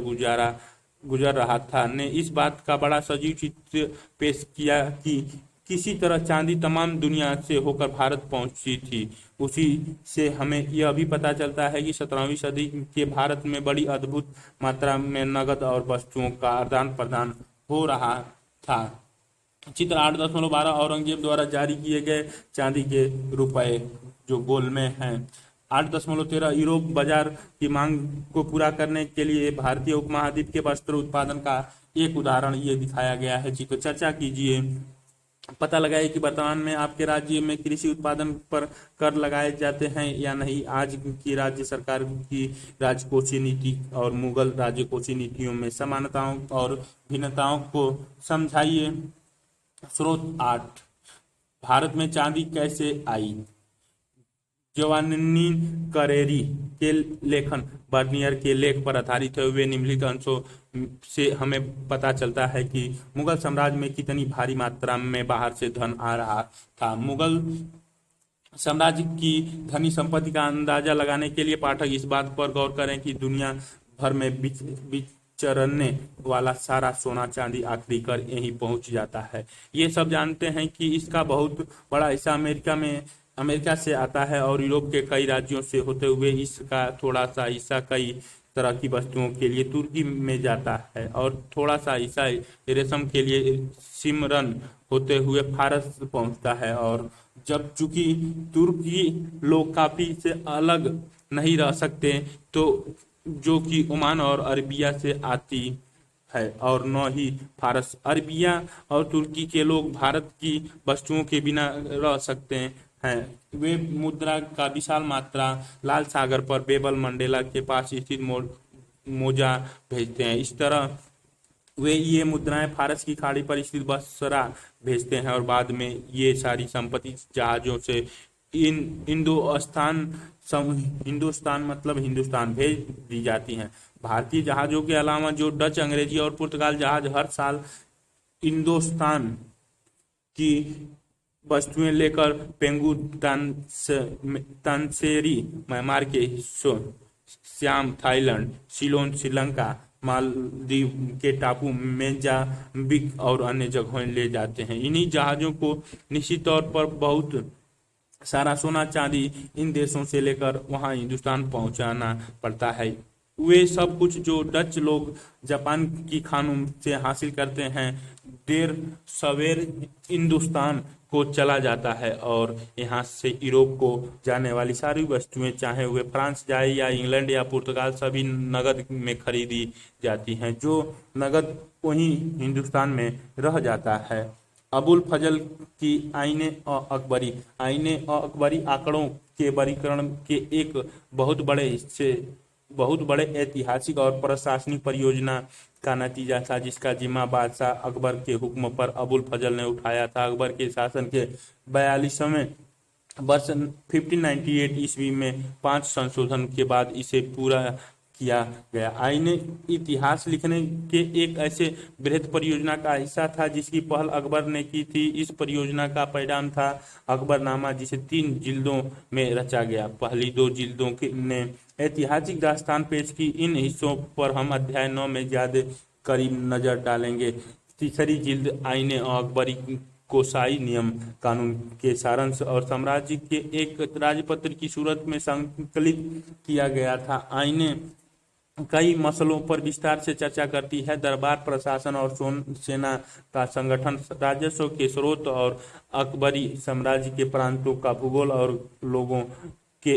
गुजर रहा था, ने इस बात का बड़ा सजीव चित्र पेश किया कि किसी तरह चांदी तमाम दुनिया से होकर भारत पहुंची थी। उसी से हमें यह भी पता चलता है कि 17वीं सदी के भारत में बड़ी अद्भुत मात्रा में नगद और वस्तुओं का आदान प्रदान हो रहा था। चित्र 8.12 औरंगजेब द्वारा जारी किए गए चांदी के रुपए जो गोल में हैं। 8.13 यूरोप बाजार की मांग को पूरा करने के लिए भारतीय उपमहाद्वीप के वस्त्र उत्पादन का एक उदाहरण ये दिखाया गया है। जी, तो चर्चा कीजिए। पता लगाए कि वर्तमान में आपके राज्य में कृषि उत्पादन पर कर लगाए जाते हैं या नहीं। आज की राज्य सरकार की राजकोषीय नीति और मुगल राजकोषीय नीतियों में समानताओं और भिन्नताओं को समझाइए। स्रोत: 8 भारत में चांदी कैसे आई? जियोवान्नि कारेरी के लेखन बर्नियर के लेख पर आधारित है। वे निम्नलिखित अंशों से हमें पता चलता है कि मुगल साम्राज्य में कितनी भारी मात्रा में बाहर से धन आ रहा था। मुगल साम्राज्य की धनी संपत्ति का अंदाजा लगाने के लिए पाठक इस बात पर गौर करें कि दुनिया भर में विचरने वाला सारा सोना चांदी आखिरी कर यहीं पहुंच जाता है। ये सब जानते हैं कि इसका बहुत बड़ा हिस्सा अमेरिका से आता है और यूरोप के कई राज्यों से होते हुए इसका थोड़ा सा हिस्सा कई तरह की वस्तुओं के लिए तुर्की में जाता है और थोड़ा सा हिस्सा रेशम के लिए सिमरन होते हुए फारस पहुंचता है। और जब चूंकि तुर्की लोग काफी से अलग नहीं रह सकते, तो जो कि ओमान और अरबिया से आती है और न ही फारस। अरबिया और तुर्की के लोग भारत की वस्तुओं के बिना रह सकते हैं। हैं। वे मुद्रा का विशाल मात्रा लाल सागर पर बेबल मंडेला के पास स्थित मोजा भेजते हैं। इस तरह वे ये मुद्राएं फारस की खाड़ी पर स्थित बसरा भेजते हैं और बाद में ये सारी संपत्ति जहाजों से हिंदुस्तान मतलब हिंदुस्तान भेज दी जाती हैं। भारतीय जहाजों के अलावा जो डच, अंग्रेजी और पुर्तगाल जहाज हर साल हिंदुस्तान की वस्तुएं लेकर पेंगू, तानसेरी, म्यांमार के हिस्सों, श्याम, थाईलैंड, सीलोन, श्रीलंका, मालदीव के टापू, मोजाम्बिक और अन्य जगहों ले जाते हैं। इन्हीं जहाजों को निश्चित तौर पर बहुत सारा सोना चांदी इन देशों से लेकर वहां हिंदुस्तान पहुंचाना पड़ता है। वे सब कुछ जो डच लोग जापान की खानों से हासिल करते हैं, देर सवेर हिंदुस्तान को चला जाता है और यहाँ से यूरोप को जाने वाली सारी वस्तुएं, चाहे वे फ्रांस जाए या इंग्लैंड या पुर्तगाल, सभी नगद में खरीदी जाती हैं। जो नगद वहीं हिंदुस्तान में रह जाता है। अबुल फजल की आईने अकबरी आंकड़ों के वर्गीकरण के एक बहुत बड़े ऐतिहासिक और प्रशासनिक परियोजना का नतीजा था, जिसका जिम्मा बादशाह अकबर के हुक्म पर अबुल फजल ने उठाया था। अकबर के शासन के 42वें वर्ष 1598 ईस्वी में 5 संशोधन के बाद इसे पूरा किया गया। आईने इतिहास लिखने के एक ऐसे बृहद परियोजना का हिस्सा था जिसकी पहल अकबर ने की थी। इस परियोजना का परिणाम था अकबरनामा, जिसे 3 जिल्दों में रचा गया। पहली 2 जिल्दों ने ऐतिहासिक दास्तान पेश की। इन हिस्सों पर हम अध्याय 9 में ज्यादा करीब नजर डालेंगे। तीसरी जिल्द आईने अकबरी को शाही नियम कानून के सारांश और साम्राज्य के एक राजपत्र की सूरत में संकलित किया गया था। आईने कई मसलों पर विस्तार से चर्चा करती है। दरबार प्रशासन और सेना का संगठन, राजस्व के स्रोत और अकबरी साम्राज्य के प्रांतों का भूगोल और लोगों के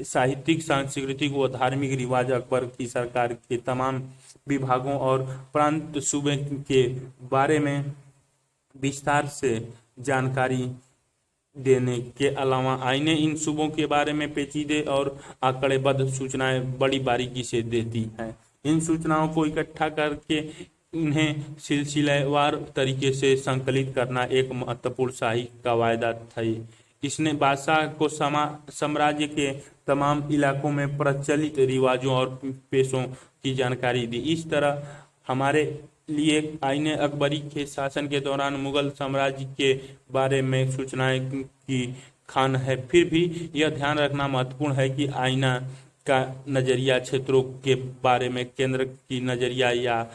साहित्यिक, सांस्कृतिक व धार्मिक रिवाज, अकबर की सरकार के तमाम विभागों और प्रांत सूबे के बारे में विस्तार से जानकारी देने के अलावा आईने इन सूबों के बारे में पेचीदे और आंकड़ेबद्ध सूचनाएं बड़ी बारीकी से देती हैं। इन सूचनाओं को इकट्ठा करके उन्हें सिलसिलेवार तरीके से संकलित करना एक महत्वपूर्ण शाही का वायदा था। इसने बादशाह को साम्राज्य के तमाम इलाकों में प्रचलित रिवाजों और पेशों की जानकारी दी। इस तरह हमारे लिए आईने अकबरी के शासन के दौरान मुगल साम्राज्य के बारे में सूचनाएं की खान है। फिर भी यह ध्यान रखना महत्वपूर्ण है कि आईना का नजरिया क्षेत्रों के बारे में केंद्र की नजरिया, या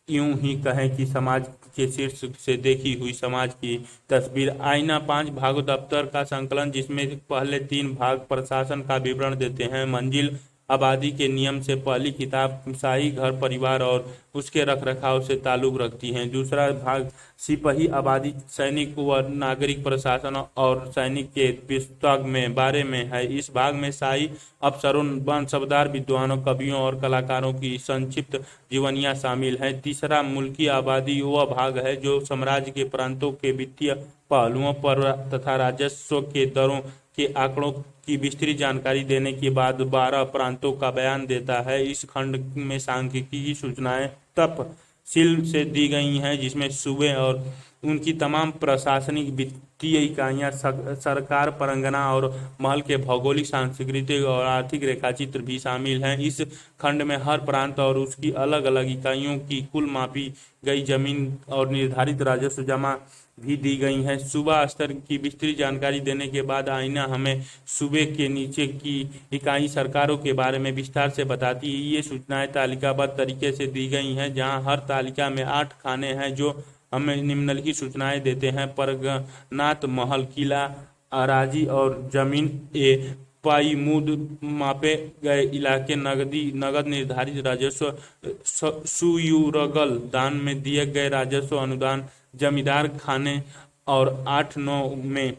यूं ही कहें कि समाज के शीर्ष से देखी हुई समाज की तस्वीर। आईना 5 भागों दफ्तर का संकलन, जिसमें पहले 3 भाग प्रशासन का विवरण देते हैं। मंजिल आबादी के नियम से पहली किताब शाही घर परिवार और उसके रखरखाव से ताल्लुक रखती है। दूसरा भाग सिपाही आबादी, सैनिक व नागरिक प्रशासन और सैनिक के पुस्तक में बारे में है। इस भाग में शाही अफसरों, मनसबदार, विद्वानों, कवियों और कलाकारों की संक्षिप्त जीवनियां शामिल हैं। तीसरा मुल्की आबादी वह भाग है जो साम्राज्य के प्रांतों के वित्तीय पहलुओं पर तथा राजस्व के दरों के आंकड़ों की विस्तृत जानकारी देने के बाद 12 प्रांतों का बयान देता है। इस खंड में सांख्यिकी की सूचनाएं तफसील से दी गई हैं, जिसमें सूबे और उनकी तमाम प्रशासनिक, वित्तीय इकाइयां, सरकार, परगना और महल के भौगोलिक, सांस्कृतिक और आर्थिक रेखाचित्र भी शामिल हैं। इस खंड में हर प्रांत और उसकी अलग अलग इकाइयों की कुल मापी गई जमीन और निर्धारित राजस्व जमा भी दी गई है। सूबा स्तर की विस्तृत जानकारी देने के बाद आईना हमें सूबे के नीचे की इकाई सरकारों के बारे में विस्तार से बताती है। ये सूचनाएं तालिकाबद्ध तरीके से दी गई हैं, जहां हर तालिका में 8 खाने हैं जो हमें निम्नलिखित सूचनाएं देते हैं। परगनात, महल, किला, अराजी और जमीन ए पाईमुद, मापे गए इलाके, नगद निर्धारित राजस्व, सुयुरगल, दान में दिए गए राजस्व, अनुदान, जमींदार खाने और 8-9 में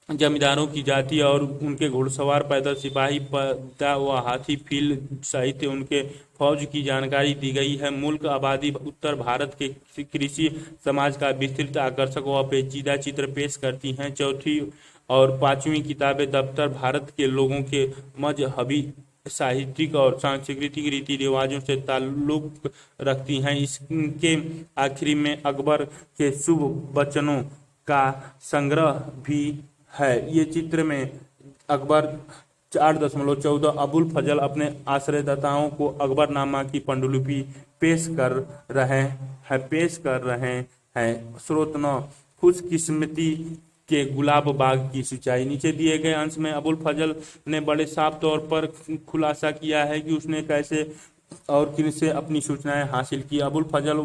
जमींदारों की जाति और उनके घुड़सवार, पैदल सिपाही, पदा व हाथी, फील साहित्य, उनके फौज की जानकारी दी गई है। मुल्क आबादी उत्तर भारत के कृषि समाज का विस्तृत, आकर्षक व पेचीदा चित्र पेश करती हैं। चौथी और पांचवी किताब दफ्तर भारत के लोगों के मजहबी, साहित्यिक और सांस्कृतिक रीति रिवाजों से ताल्लुक रखती हैं। इसके आखिरी में अकबर के शुभ वचनों का संग्रह भी है। ये चित्र में अकबर 4.14 अबुल फजल अपने आश्रयदाताओं को अकबरनामा की पांडुलिपि पेश कर रहे हैं। स्रोत 9, खुशकिस्मती के गुलाब बाग की सिंचाई। नीचे दिए गए अंश में अबुल फजल ने बड़े साफ तौर पर खुलासा किया है कि उसने कैसे और किनसे अपनी सूचनाएं हासिल की। अबुल फजल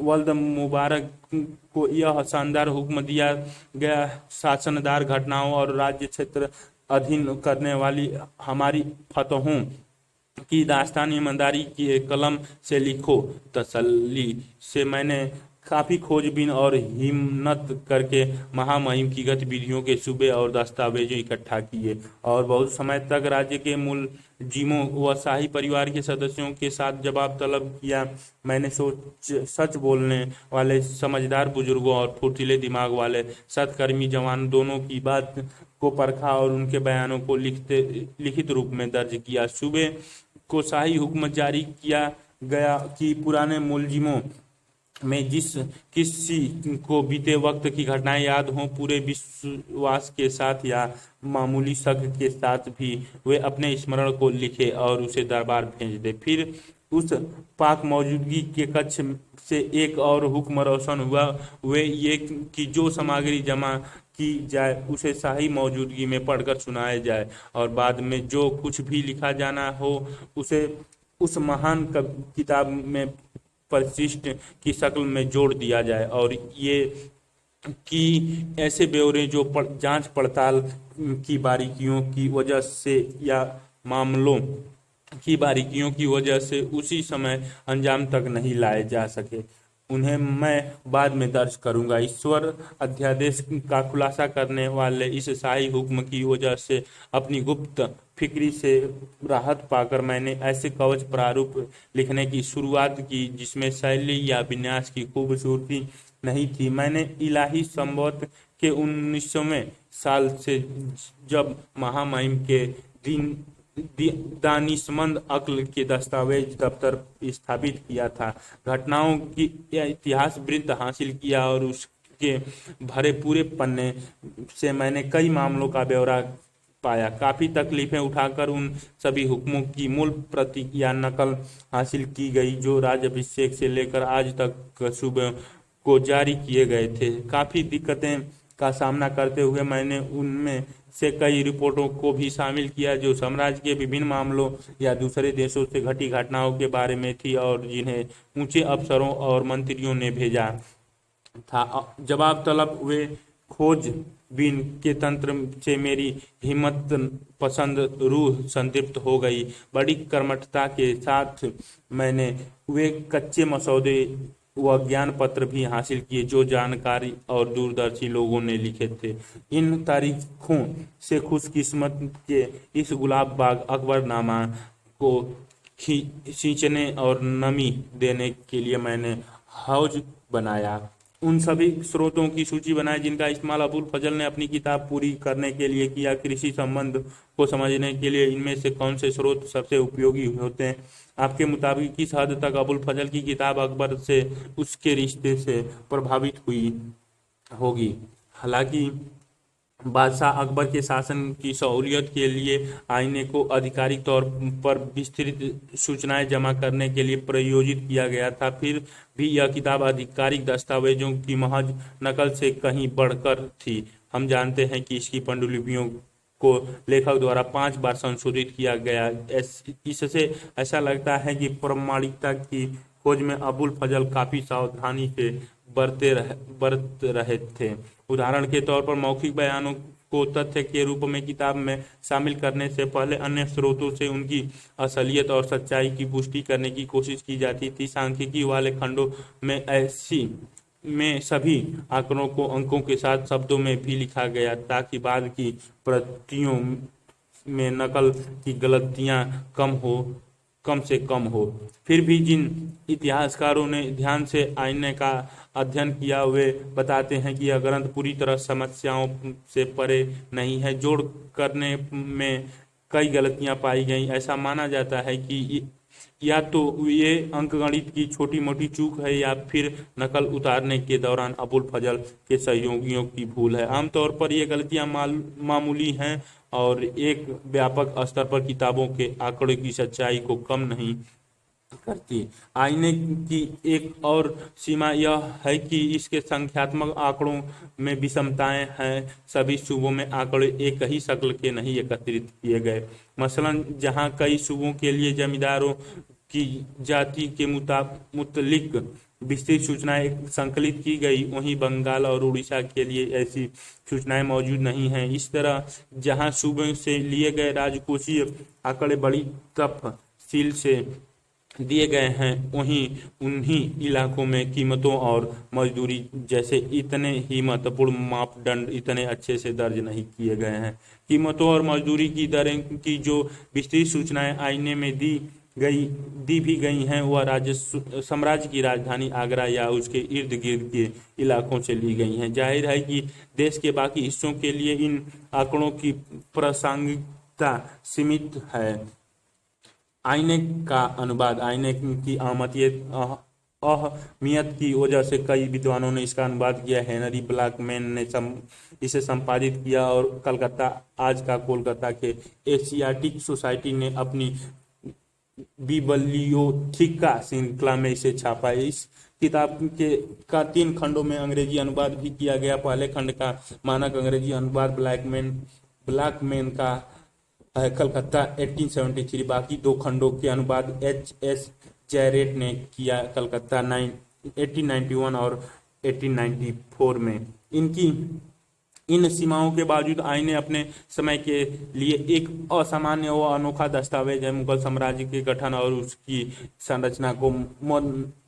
वल्द मुबारक को यह शानदार हुक्म दिया गया, शासनदार घटनाओं और राज्य क्षेत्र अधीन करने वाली हमारी फतहों की दास्तान ईमानदारी के कलम से लिखो। तसल्ली से मैंने काफ़ी खोजबीन और हिम्मत करके महामहिम की गतिविधियों के सूबे और दस्तावेज इकट्ठा किए और बहुत समय तक राज्य के मुलजिमों व शाही परिवार के सदस्यों के साथ जवाब तलब किया। मैंने सच बोलने वाले समझदार बुजुर्गों और फुर्तीले दिमाग वाले सत्कर्मी जवान दोनों की बात को परखा और उनके बयानों को लिखित रूप में दर्ज किया। सूबे को शाही हुक्म जारी किया गया कि पुराने मुलजिमों में जिस किसी को बीते वक्त की घटनाएं याद हों, पूरे विश्वास के साथ या मामूली शक के साथ भी वे अपने स्मरण को लिखे और उसे दरबार भेज दे। फिर उस पाक मौजूदगी के कक्ष से एक और हुक्म रोशन हुआ, वे ये कि जो सामग्री जमा की जाए उसे शाही मौजूदगी में पढ़कर सुनाया जाए और बाद में जो कुछ भी लिखा जाना हो उसे उस महान किताब में परिशिष्ट की शक्ल में जोड़ दिया जाए और ये कि ऐसे ब्यौरे जो जांच पड़ताल की बारीकियों की वजह से या मामलों की बारीकियों की वजह से उसी समय अंजाम तक नहीं लाए जा सके, उन्हें मैं बाद में दर्ज करूंगा। ईश्वर अध्यादेश का खुलासा करने वाले इस शाही हुक्म की वजह से अपनी गुप्त फिक्री से राहत पाकर मैंने ऐसे कवच प्रारूप लिखने की शुरुआत की जिसमें शैली या विन्यास की खूबसूरती नहीं थी। मैंने इलाही संवत के 19वें साल से जब महामहिम के दानिशमंद अक्ल के दस्तावेज दफ्तर स्थापित किया था, घटनाओं की इतिहास वृत्त हासिल किया और उसके भरे पूरे पन्ने से मैंने कई मामलों का ब्यौरा पाया। काफ़ी तकलीफें उठाकर उन सभी हुक्मों की मूल प्रति या नकल हासिल की गई जो राज्याभिषेक से लेकर आज तक सूबे को जारी किए गए थे। काफ़ी दिक्कतें का सामना करते हुए मैंने उनमें से कई रिपोर्टों को भी शामिल किया जो साम्राज्य के विभिन्न मामलों या दूसरे देशों से घटी घटनाओं के बारे में थी और जिन्हें ऊंचे अफसरों और मंत्रियों ने भेजा था। जवाब तलब हुए खोजबीन के तंत्र से मेरी हिम्मत पसंद रूह संतृप्त हो गई। बड़ी कर्मठता के साथ मैंने वे कच्चे मसौदे व ज्ञान पत्र भी हासिल किए जो जानकारी और दूरदर्शी लोगों ने लिखे थे। इन तारीखों से खुशकिस्मत के इस गुलाब बाग अकबरनामा को सींचने और नमी देने के लिए मैंने हौज बनाया। उन सभी स्रोतों की सूची बनाई जिनका इस्तेमाल अबुल फजल ने अपनी किताब पूरी करने के लिए किया। कृषि संबंध को समझने के लिए इनमें से कौन से स्रोत सबसे उपयोगी होते हैं? आपके मुताबिक किस हद तक अबुल फजल की किताब अकबर से उसके रिश्ते से प्रभावित हुई होगी? हालांकि बादशाह अकबर के शासन की सहूलियत के लिए आईने को आधिकारिक तौर पर विस्तृत सूचनाएं जमा करने के लिए प्रयोजित किया गया था, फिर भी यह किताब आधिकारिक दस्तावेजों की महज नकल से कहीं बढ़कर थी। हम जानते हैं कि इसकी पांडुलिपियों को लेखक द्वारा 5 बार संशोधित किया गया। इससे ऐसा लगता है कि प्रामाणिकता की खोज में अबुल फजल काफी सावधानी से बरत रहे थे। उदाहरण के तौर पर मौखिक बयानों को तथ्य के रूप में किताब में शामिल करने से पहले अन्य स्रोतों से उनकी असलियत और सच्चाई की पुष्टि करने की कोशिश की जाती थी। सांख्यिकी वाले खंडों में सभी आंकड़ों को अंकों के साथ शब्दों में भी लिखा गया ताकि बाद की प्रतियों में नकल की गलतियां कम हो कम से कम हो। फिर भी जिन इतिहासकारों ने ध्यान से आईने का अध्ययन किया वे बताते हैं कि यह ग्रंथ पूरी तरह समस्याओं से परे नहीं है। जोड़ करने में कई गलतियां पाई गई। ऐसा माना जाता है कि या तो ये अंकगणित की छोटी मोटी चूक है या फिर नकल उतारने के दौरान अबुल फजल के सहयोगियों की भूल है। आमतौर पर ये गलतियां मामूली हैं और एक व्यापक स्तर पर किताबों के आंकड़े की सच्चाई को कम नहीं करती। आईने की एक और सीमा यह है कि इसके संख्यात्मक आंकड़ों में विषमताएं हैं। सभी सूबों में आंकड़े एक ही शक्ल के नहीं एकत्रित किए गए। मसलन जहां कई सूबों के लिए जमींदारों की जाति के मुतलिक विस्तृत सूचनाएं संकलित की गई, वहीं बंगाल और उड़ीसा के लिए ऐसी सूचनाएं मौजूद नहीं हैं। इस तरह जहां सूबों से लिए गए राजकोषीय आंकड़े बड़ी तफसील से दिए गए हैं, वहीं उन्हीं इलाकों में कीमतों और मजदूरी जैसे इतने ही महत्वपूर्ण मापदंड इतने अच्छे से दर्ज नहीं किए गए हैं। कीमतों और मजदूरी की दरें की जो विस्तृत सूचनाएं आईने में दी भी गई हैं, वह साम्राज्य की राजधानी आगरा या उसके इर्द गिर्द के इलाकों से ली गई हैं। जाहिर है कि देश के बाकी हिस्सों के लिए इन आंकड़ों की प्रासंगिकता सीमित है। आईने का अनुवाद। आईने की अहमियत की वजह से कई विद्वानों ने इसका अनुवाद किया। हेनरी ब्लैकमैन ने इसे संपादित किया और कलकत्ता, आज का कोलकाता के एशियाटिक सोसाइटी ने अपनी बिब्लियोथीका श्रृंखला में इसे छापा। इस किताब का 3 खंडों में अंग्रेजी अनुवाद भी किया गया। पहले खंड का मानक अंग्रेजी अनुवाद ब्लैकमैन का कलकत्ता 1873। बाकी 2 खंडों के अनुवाद H.S. जैरेट ने किया कलकत्ता 1891 और 1894 में। इन सीमाओं के बावजूद आईने अपने समय के लिए एक असामान्य व अनोखा दस्तावेज है। मुगल साम्राज्य के गठन और उसकी संरचना को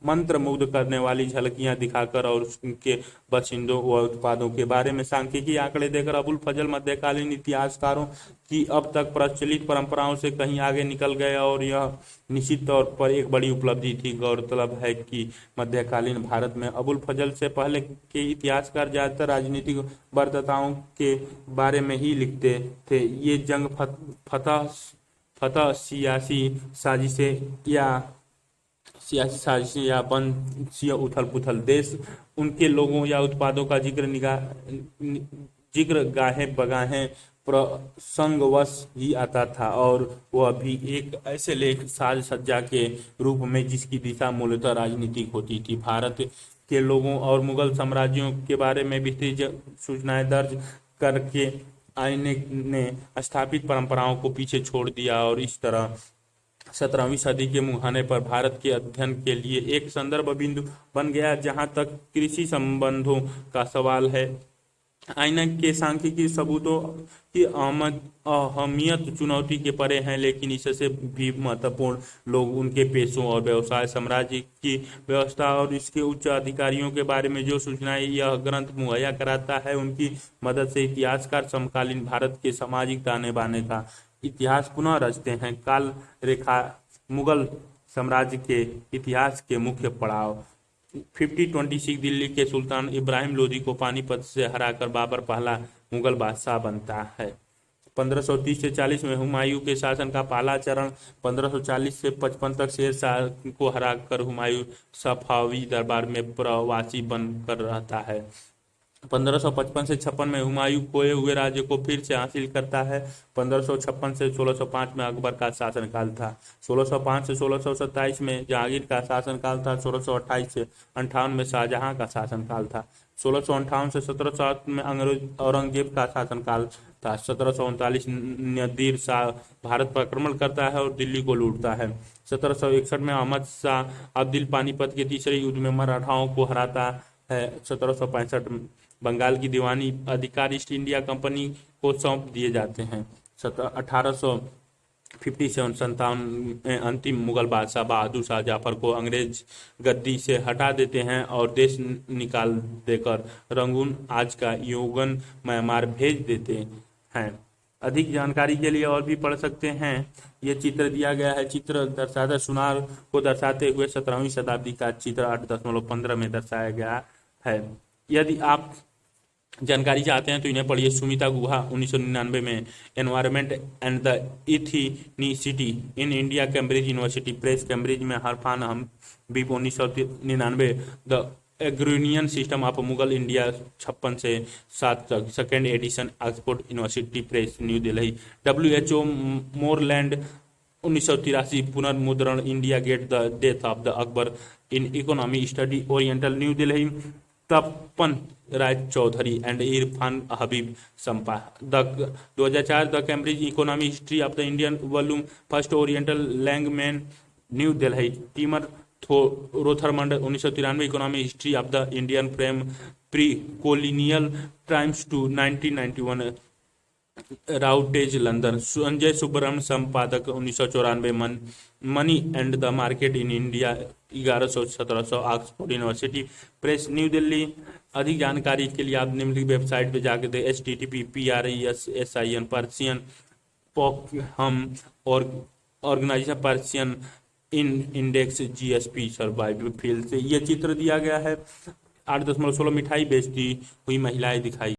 मंत्रमुग्ध करने वाली झलकियां दिखाकर और उसके बशिंदों व उत्पादों के बारे में सांख्यिकी आंकड़े देकर अबुल फजल मध्यकालीन इतिहासकारों की अब तक प्रचलित परंपराओं से कहीं आगे निकल गए और यह निश्चित तौर पर एक बड़ी उपलब्धि थी। गौरतलब है कि मध्यकालीन भारत में अबुल फजल से पहले के इतिहासकार ज्यादातर राजनीतिक वरीयताओं के बारे में ही लिखते थे। ये जंग फतह सियासी साजिशें या वंशीय उथल पुथल, देश उनके लोगों या उत्पादों का जिक्र गाहे बगाहे प्रसंगवश ही आता था और वह भी एक ऐसे लेख साज सज्जा के रूप में जिसकी दिशा मूलतः राजनीतिक होती थी। भारत के लोगों और मुगल साम्राज्यों के बारे में विस्तृत सूचनाएं दर्ज करके आईने ने स्थापित परंपराओं को पीछे छोड़ दिया और इस तरह 17वीं सदी के मुहाने पर भारत के अध्ययन के लिए एक संदर्भ बिंदु बन गया। जहां तक कृषि संबंधों का सवाल है, आईने के सांख्यिकी सबूतों की अहमियत चुनौती के परे हैं, लेकिन इससे भी महत्वपूर्ण लोग उनके पेशों और व्यवसाय, साम्राज्य की व्यवस्था और इसके उच्च अधिकारियों के बारे में जो सूचनाएं यह ग्रंथ मुहैया कराता है, उनकी मदद से इतिहासकार समकालीन भारत के सामाजिक ताने बाने का इतिहास पुनः रचते हैं। काल रेखा। मुगल साम्राज्य के इतिहास के मुख्य पड़ाव। 1526 दिल्ली के सुल्तान इब्राहिम लोदी को पानीपत से हराकर बाबर पहला मुगल बादशाह बनता है। 1530 से 40 में हुमायूं के शासन का पहला चरण। 1540 से 55 तक शेर शाह को हराकर हुमायूं सफावी दरबार में प्रवासी बनकर रहता है। 1555 से 56 में हुमायूं खोए हुए राज्य को फिर से हासिल करता है। 1556 से 1605 में अकबर का शासनकाल था। 1605 से 1627 में जहांगीर का शासनकाल था। 1628 से 58 में शाहजहां का शासनकाल था। 1658 से 1707 में औरंगजेब का शासनकाल था। 1739 नादिर शाह भारत पर आक्रमण करता है और दिल्ली को लूटता है। 1761 में अहमद शाह अब्दिल पानीपत के तीसरे युद्ध में मराठाओं को हराता है। 1765 बंगाल की दीवानी अधिकार ईस्ट इंडिया कंपनी को सौंप दिए जाते हैं। 1857 में अंतिम मुगल बादशाह बहादुर शाह जफर को अंग्रेज गद्दी से हटा देते हैं और देश निकाल देकर रंगून, आज का योगन, म्यांमार भेज देते हैं। अधिक जानकारी के लिए और भी पढ़ सकते हैं। ये चित्र दिया गया है, चित्र दर्शाता सुनार को दर्शाते हुए 17वीं शताब्दी का चित्र 8.15 में दर्शाया गया है। यदि आप जानकारी चाहते हैं तो इन्हें पढ़िए। सुमिता गुहा 1999 में environment and the ethnicity in India, Cambridge University Press, Cambridge में। Irfan Habib 1999 the agrarian system of Mughal India 56 से 7 तक, second edition, Oxford University Press, New Delhi. WHO Moreland 1983 पुनर्मुद्रण, India gate, the death of the Akbar in economy study, Oriental, New Delhi. Tapan Ray Chaudhuri and Irfan Habib संपा, 2004 the Cambridge economy history of the Indian volume first, oriental, लैंगमैन, New Delhi. Dietmar Rothermund 1993 economy history of the Indian from pre colonial times to 1991, Routledge, London. Sanjay Subrahmanyam संपादक 1994 money and the market in India 1100-1700, Oxford University Press, New Delhi. अधिक जानकारी के लिए आप निम्नलिखित website पर जाकर दे http://PRESSIN Persian हम और ऑर्गेनाइजेशन पर्सियन इन इंडेक्स GSP सर्वाइवल फील्ड से। यह चित्र दिया गया है। 8.16 मिठाई बेचती हुई महिलाएं दिखाई